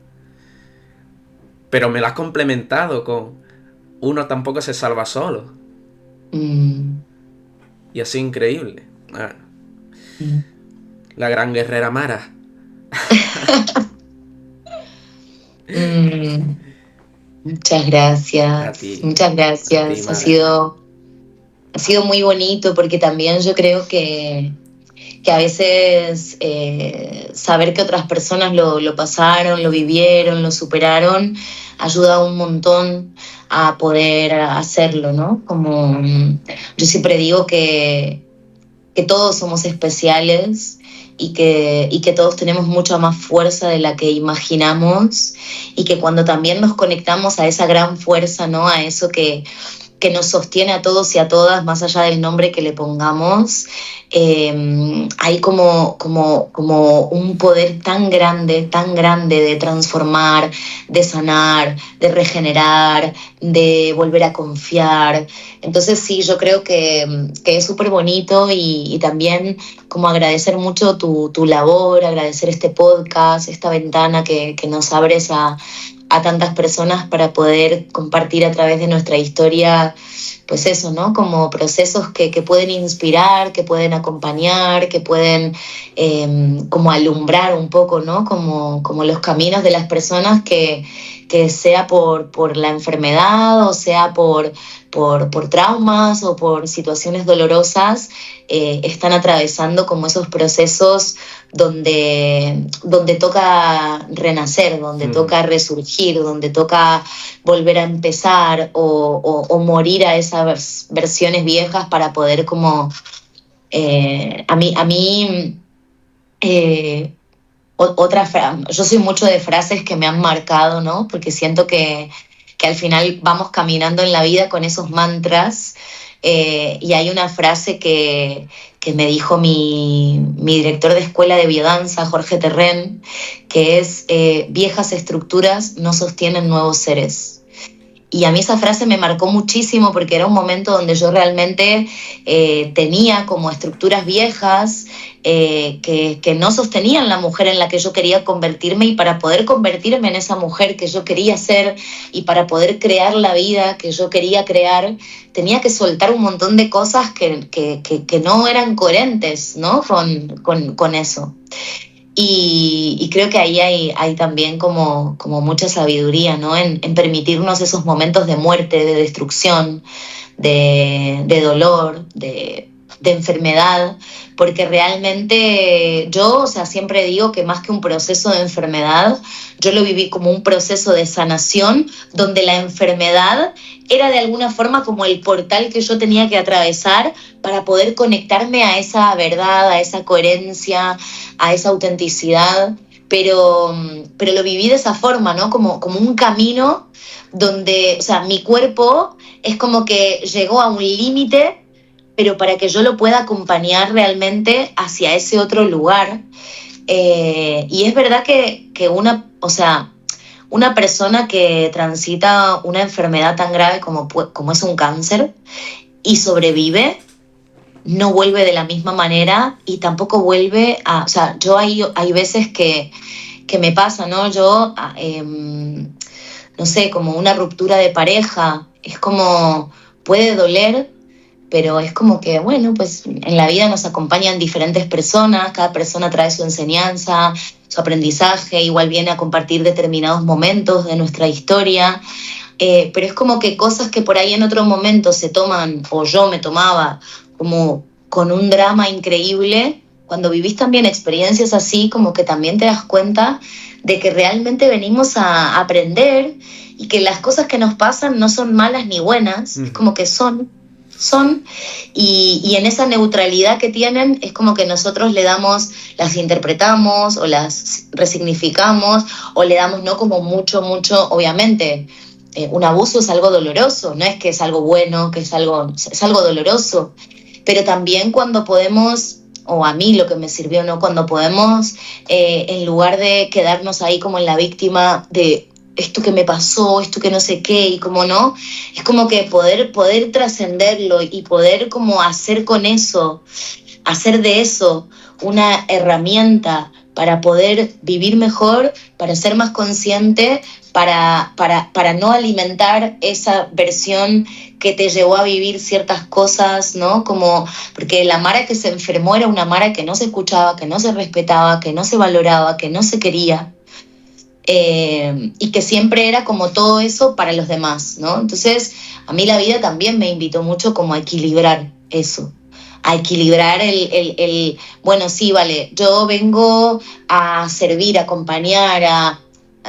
pero me la has complementado con uno tampoco se salva solo. Y así increíble. La gran guerrera Mara. Muchas gracias. A ti, muchas gracias. Mara. Ha sido muy bonito porque también yo creo que a veces saber que otras personas lo pasaron, lo vivieron, lo superaron, ayuda un montón a poder hacerlo, ¿no? Como yo siempre digo que todos somos especiales y que todos tenemos mucha más fuerza de la que imaginamos, y que cuando también nos conectamos a esa gran fuerza, ¿no? A eso que nos sostiene a todos y a todas, más allá del nombre que le pongamos, hay como un poder tan grande de transformar, de sanar, de regenerar, de volver a confiar. Entonces sí, yo creo que es súper bonito, y también como agradecer mucho tu labor, agradecer este podcast, esta ventana que nos abres a tantas personas para poder compartir a través de nuestra historia, pues eso, ¿no? Como procesos que pueden inspirar, que pueden acompañar, que pueden como alumbrar un poco, ¿no? Como los caminos de las personas que sea por la enfermedad, o sea por traumas o por situaciones dolorosas, están atravesando como esos procesos donde toca renacer, donde toca resurgir, donde toca volver a empezar, o morir a esas versiones viejas para poder como... a mí yo soy mucho de frases que me han marcado, ¿no? Porque siento que al final vamos caminando en la vida con esos mantras, y hay una frase que me dijo mi director de escuela de biodanza, Jorge Terren, que es viejas estructuras no sostienen nuevos seres. Y a mí esa frase me marcó muchísimo porque era un momento donde yo realmente tenía como estructuras viejas que no sostenían la mujer en la que yo quería convertirme, y para poder convertirme en esa mujer que yo quería ser y para poder crear la vida que yo quería crear, tenía que soltar un montón de cosas que no eran coherentes, ¿no? con eso. Y creo que ahí hay también como mucha sabiduría, ¿no? En permitirnos esos momentos de muerte, de destrucción, de dolor, de enfermedad, porque realmente yo, o sea, siempre digo que más que un proceso de enfermedad, yo lo viví como un proceso de sanación, donde la enfermedad era de alguna forma como el portal que yo tenía que atravesar para poder conectarme a esa verdad, a esa coherencia, a esa autenticidad, pero lo viví de esa forma, ¿no? Como un camino donde, o sea, mi cuerpo es como que llegó a un límite, pero para que yo lo pueda acompañar realmente hacia ese otro lugar. Y es verdad que una persona que transita una enfermedad tan grave como es un cáncer y sobrevive, no vuelve de la misma manera, y tampoco vuelve a... O sea, yo hay veces que me pasa, ¿no? Yo, no sé, como una ruptura de pareja, es como, puede doler, pero es como que, bueno, pues en la vida nos acompañan diferentes personas, cada persona trae su enseñanza, su aprendizaje, igual viene a compartir determinados momentos de nuestra historia, pero es como que cosas que por ahí en otro momento se toman, o yo me tomaba, como con un drama increíble, cuando vivís también experiencias así, como que también te das cuenta de que realmente venimos a aprender, y que las cosas que nos pasan no son malas ni buenas, es como que son, y en esa neutralidad que tienen es como que nosotros las interpretamos o las resignificamos, o le damos, ¿no? Como mucho, obviamente, un abuso es algo doloroso, no es que es algo bueno, que es algo doloroso, pero también cuando podemos, o a mí lo que me sirvió, ¿no? Cuando podemos, en lugar de quedarnos ahí como en la víctima de esto que me pasó, esto que no sé qué, y como no, es como que poder trascenderlo y poder como hacer con eso, hacer de eso una herramienta para poder vivir mejor, para ser más consciente, para no alimentar esa versión que te llevó a vivir ciertas cosas, ¿no? Como, porque la Mara que se enfermó era una Mara que no se escuchaba, que no se respetaba, que no se valoraba, que no se quería. Y que siempre era como todo eso para los demás, ¿no? Entonces, a mí la vida también me invitó mucho como a equilibrar eso, a equilibrar bueno, sí, vale, yo vengo a servir, a acompañar,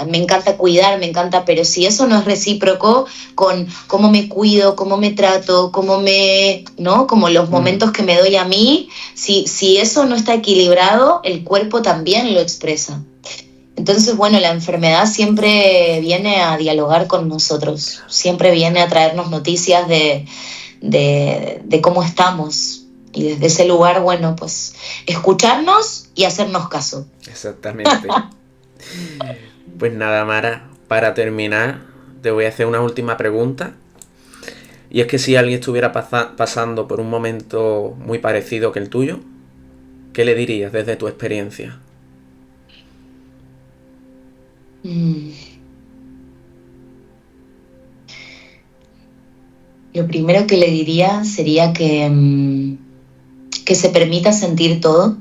me encanta cuidar, me encanta, pero si eso no es recíproco con cómo me cuido, cómo me trato, ¿no? Como los momentos que me doy a mí, si eso no está equilibrado, el cuerpo también lo expresa. Entonces, bueno, la enfermedad siempre viene a dialogar con nosotros, siempre viene a traernos noticias de cómo estamos. Y desde ese lugar, bueno, pues escucharnos y hacernos caso. Exactamente. Pues nada, Mara, para terminar, te voy a hacer una última pregunta. Y es que si alguien estuviera pasando por un momento muy parecido que el tuyo, ¿qué le dirías desde tu experiencia? Lo primero que le diría sería que se permita sentir todo,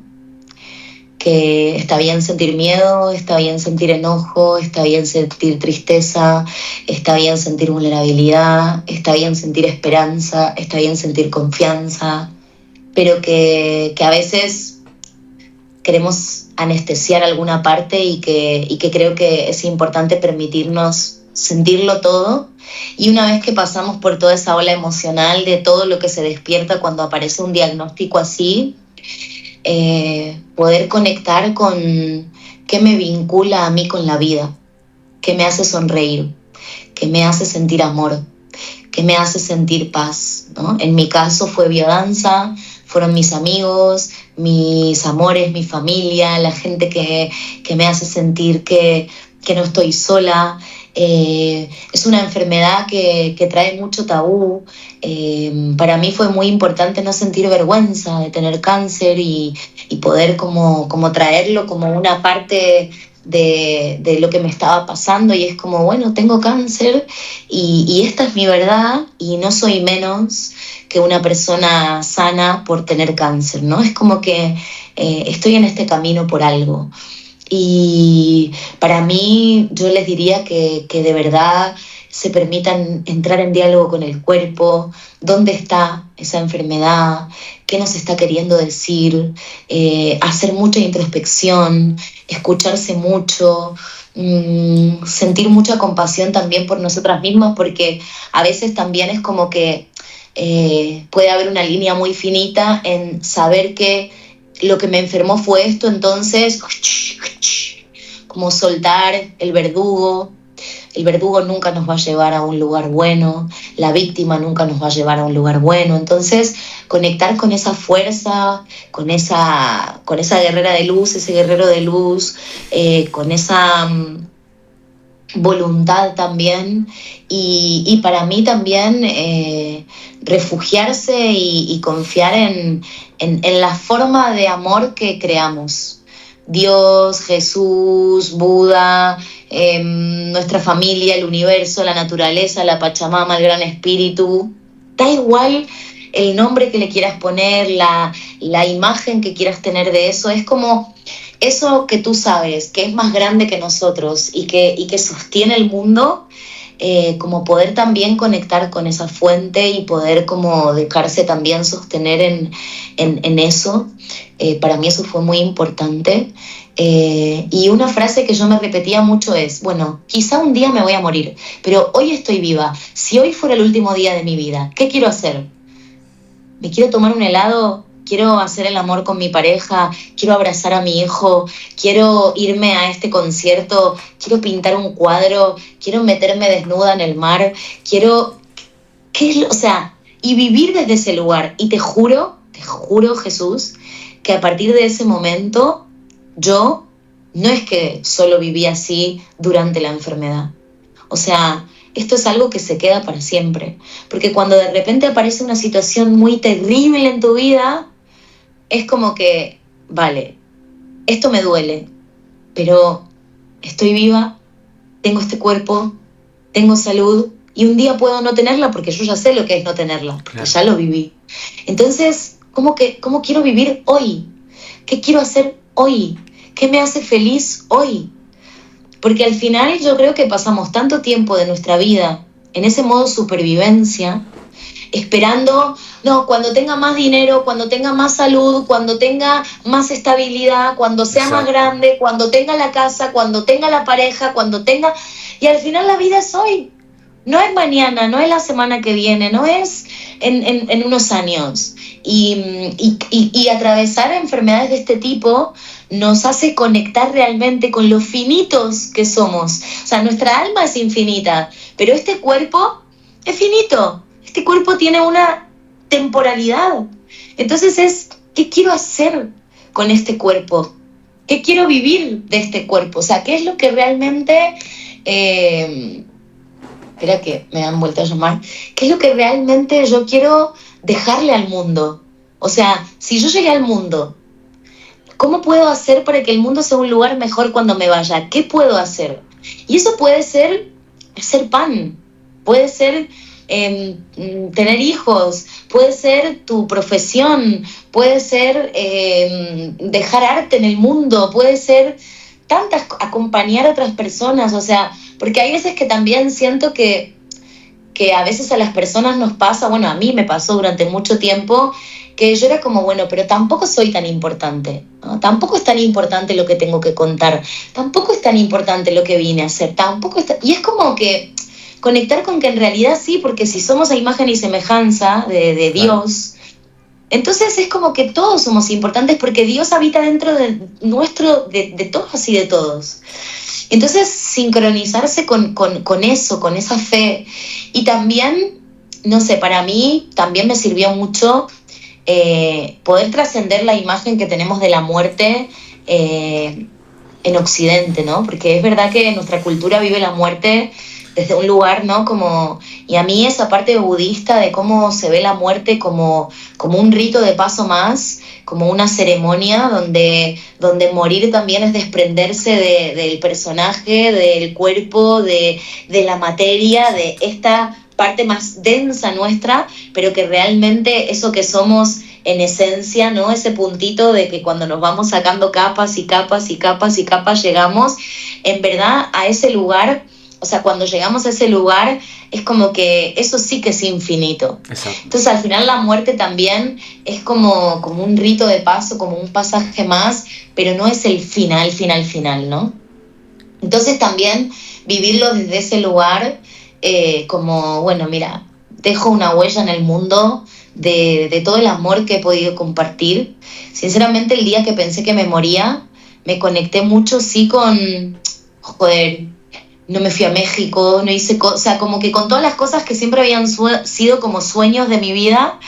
que está bien sentir miedo, está bien sentir enojo, está bien sentir tristeza, está bien sentir vulnerabilidad, está bien sentir esperanza, está bien sentir confianza, pero que a veces queremos anestesiar alguna parte y que creo que es importante permitirnos sentirlo todo. Y una vez que pasamos por toda esa ola emocional de todo lo que se despierta cuando aparece un diagnóstico así, poder conectar con qué me vincula a mí con la vida, qué me hace sonreír, qué me hace sentir amor, qué me hace sentir paz, ¿no? En mi caso fue biodanza, fueron mis amigos, mis amores, mi familia, la gente que me hace sentir que no estoy sola. Es una enfermedad que trae mucho tabú. Para mí fue muy importante no sentir vergüenza de tener cáncer y poder como traerlo como una parte de lo que me estaba pasando, y es como, bueno, tengo cáncer y esta es mi verdad y no soy menos que una persona sana por tener cáncer, ¿no? Es como que estoy en este camino por algo. Y para mí, yo les diría que de verdad se permitan entrar en diálogo con el cuerpo, dónde está esa enfermedad, qué nos está queriendo decir, hacer mucha introspección, escucharse mucho, sentir mucha compasión también por nosotras mismas, porque a veces también es como que puede haber una línea muy finita en saber que lo que me enfermó fue esto, entonces como soltar el verdugo. El verdugo nunca nos va a llevar a un lugar bueno, la víctima nunca nos va a llevar a un lugar bueno. Entonces, conectar con esa fuerza, con esa guerrera de luz, ese guerrero de luz, con esa voluntad también. Y para mí también refugiarse y confiar en la forma de amor que creamos. Dios, Jesús, Buda, nuestra familia, el universo, la naturaleza, la Pachamama, el Gran Espíritu. Da igual el nombre que le quieras poner, la imagen que quieras tener de eso, es como eso que tú sabes, que es más grande que nosotros y que sostiene el mundo, como poder también conectar con esa fuente y poder como dejarse también sostener en eso. Para mí eso fue muy importante. Y una frase que yo me repetía mucho es, bueno, quizá un día me voy a morir, pero hoy estoy viva. Si hoy fuera el último día de mi vida, ¿qué quiero hacer? ¿Me quiero tomar un helado? Quiero hacer el amor con mi pareja, quiero abrazar a mi hijo, quiero irme a este concierto, quiero pintar un cuadro, quiero meterme desnuda en el mar, quiero, o sea, y vivir desde ese lugar. Y te juro, Jesús, que a partir de ese momento yo no es que solo viví así durante la enfermedad. O sea, esto es algo que se queda para siempre. Porque cuando de repente aparece una situación muy terrible en tu vida, es como que, vale, esto me duele, pero estoy viva, tengo este cuerpo, tengo salud, y un día puedo no tenerla porque yo ya sé lo que es no tenerla, porque Claro. ya lo viví. Entonces, ¿cómo quiero vivir hoy? ¿Qué quiero hacer hoy? ¿Qué me hace feliz hoy? Porque al final yo creo que pasamos tanto tiempo de nuestra vida en ese modo supervivencia, esperando, no, cuando tenga más dinero, cuando tenga más salud, cuando tenga más estabilidad, cuando sea más Exacto. grande, cuando tenga la casa, cuando tenga la pareja, cuando tenga... Y al final la vida es hoy, no es mañana, no es la semana que viene, no es en unos años. Y atravesar enfermedades de este tipo nos hace conectar realmente con lo finitos que somos. O sea, nuestra alma es infinita, pero este cuerpo es finito. Este cuerpo tiene una temporalidad. Entonces ¿qué quiero hacer con este cuerpo? ¿Qué quiero vivir de este cuerpo? O sea, ¿qué es lo que realmente... espera que me han vuelto a llamar. ¿Qué es lo que realmente yo quiero dejarle al mundo? O sea, si yo llegué al mundo, ¿cómo puedo hacer para que el mundo sea un lugar mejor cuando me vaya? ¿Qué puedo hacer? Y eso puede ser hacer pan, puede ser tener hijos, puede ser tu profesión, puede ser dejar arte en el mundo, puede ser acompañar a otras personas, o sea, porque hay veces que también siento que a veces a las personas nos pasa, bueno, a mí me pasó durante mucho tiempo, que yo era como, bueno, pero tampoco soy tan importante, ¿no? Tampoco es tan importante lo que tengo que contar, tampoco es tan importante lo que vine a hacer, tampoco es y es como que conectar con que en realidad sí, porque si somos a imagen y semejanza de Claro. Dios, entonces es como que todos somos importantes porque Dios habita dentro de todos y de todos. Entonces, sincronizarse con eso, con esa fe. Y también, no sé, para mí también me sirvió mucho poder trascender la imagen que tenemos de la muerte en Occidente, ¿no? Porque es verdad que nuestra cultura vive la muerte desde un lugar, ¿no? Como, y a mí esa parte budista de cómo se ve la muerte como un rito de paso más, como una ceremonia donde morir también es desprenderse del personaje, del cuerpo, de la materia, de esta parte más densa nuestra, pero que realmente eso que somos en esencia, ¿no? Ese puntito de que cuando nos vamos sacando capas y capas y capas y capas llegamos en verdad a ese lugar. O sea, cuando llegamos a ese lugar es como que eso sí que es infinito. Exacto. Entonces al final la muerte también es como un rito de paso, como un pasaje más, pero no es el final, ¿no? Entonces también vivirlo desde ese lugar como, bueno, mira, dejo una huella en el mundo de todo el amor que he podido compartir. Sinceramente el día que pensé que me moría, me conecté mucho, sí, joder, no me fui a México, no hice cosas, o sea, como que con todas las cosas que siempre habían sido como sueños de mi vida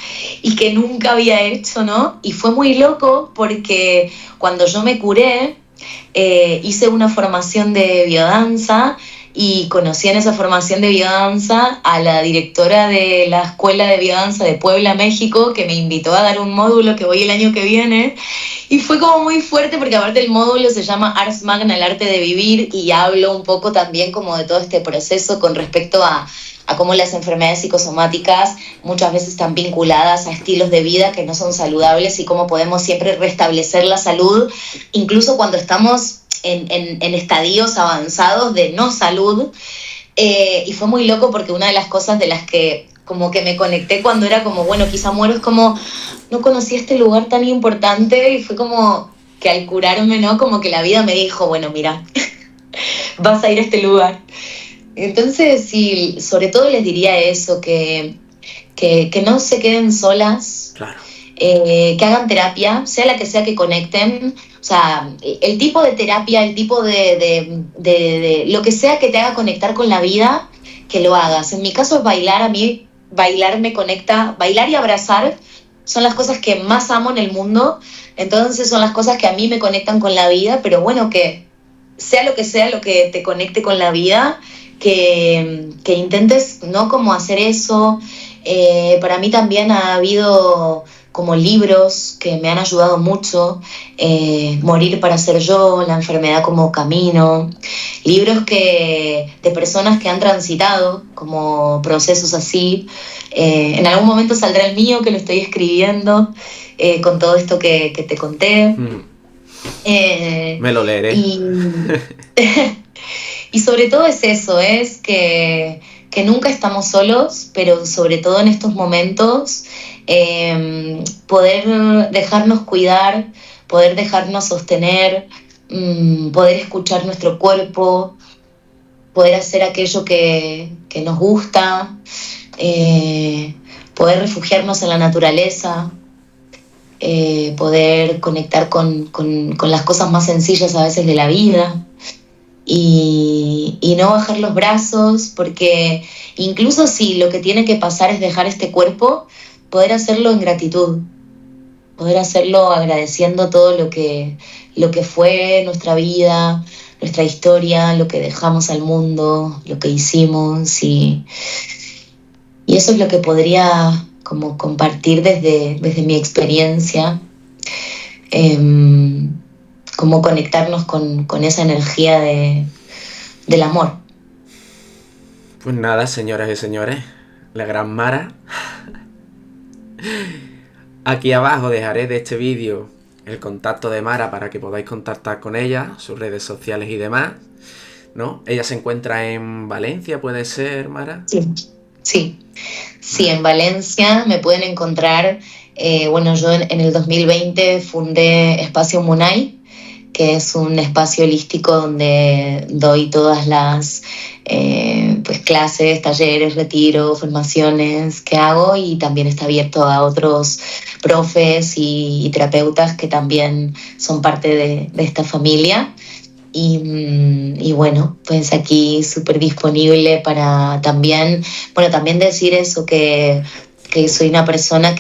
y que nunca había hecho, ¿no? Y fue muy loco porque cuando yo me curé, hice una formación de biodanza y conocí en esa formación de biodanza a la directora de la Escuela de Biodanza de Puebla, México, que me invitó a dar un módulo que voy el año que viene. Y fue como muy fuerte porque aparte el módulo se llama Ars Magna, el arte de vivir, y hablo un poco también como de todo este proceso con respecto a cómo las enfermedades psicosomáticas muchas veces están vinculadas a estilos de vida que no son saludables y cómo podemos siempre restablecer la salud, incluso cuando estamos en estadios avanzados de no salud. Y fue muy loco porque una de las cosas de las que como que me conecté cuando era como, bueno, quizá muero, es como, no conocí este lugar tan importante y fue como que al curarme, ¿no? Como que la vida me dijo, bueno, mira, vas a ir a este lugar. Entonces, sí, sobre todo les diría eso, que no se queden solas, Claro. que hagan terapia, sea la que sea que conecten. O sea, el tipo de terapia, el tipo de lo que sea que te haga conectar con la vida, que lo hagas. En mi caso es bailar, a mí bailar me conecta, bailar y abrazar son las cosas que más amo en el mundo, entonces son las cosas que a mí me conectan con la vida, pero bueno, que sea lo que te conecte con la vida, que intentes, ¿no? Como hacer eso. Para mí también ha habido como libros que me han ayudado mucho, Morir para ser yo, La enfermedad como camino, libros de personas que han transitado como procesos así. En algún momento saldrá el mío, que lo estoy escribiendo, con todo esto que te conté. Me lo leeré. Y sobre todo es eso, es que nunca estamos solos, pero sobre todo en estos momentos, poder dejarnos cuidar, poder dejarnos sostener, poder escuchar nuestro cuerpo, poder hacer aquello que nos gusta, poder refugiarnos en la naturaleza, poder conectar con las cosas más sencillas a veces de la vida. Y no bajar los brazos, porque incluso si lo que tiene que pasar es dejar este cuerpo, poder hacerlo en gratitud, poder hacerlo agradeciendo todo lo que fue nuestra vida, nuestra historia, lo que dejamos al mundo, lo que hicimos, y eso es lo que podría como compartir desde mi experiencia. Como conectarnos con esa energía del amor. Pues nada, señoras y señores, la gran Mara. Aquí abajo dejaré de este vídeo el contacto de Mara para que podáis contactar con ella, sus redes sociales y demás, ¿no? Ella se encuentra en Valencia, ¿puede ser, Mara? Sí, en Valencia me pueden encontrar. Bueno, yo en el 2020 fundé Espacio Munay, que es un espacio holístico donde doy todas las pues clases, talleres, retiros, formaciones que hago, y también está abierto a otros profes y terapeutas que también son parte de esta familia. Y bueno, pues aquí súper disponible para también, bueno, también decir eso, que soy una persona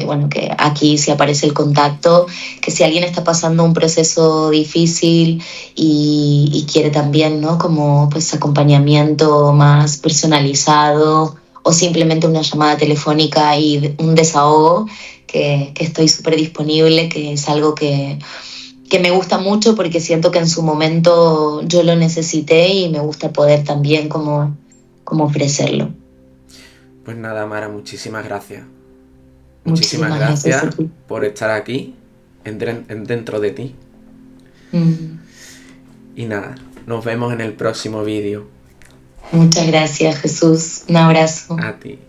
bueno, que aquí si aparece el contacto, que si alguien está pasando un proceso difícil y quiere también, ¿no? Como pues acompañamiento más personalizado o simplemente una llamada telefónica y un desahogo, que estoy súper disponible, que es algo que me gusta mucho porque siento que en su momento yo lo necesité y me gusta poder también como ofrecerlo. Pues nada, Mara, muchísimas gracias. Muchísimas gracias a ti. Por estar aquí, dentro de ti. Y nada, nos vemos en el próximo vídeo. Muchas gracias, Jesús. Un abrazo. A ti.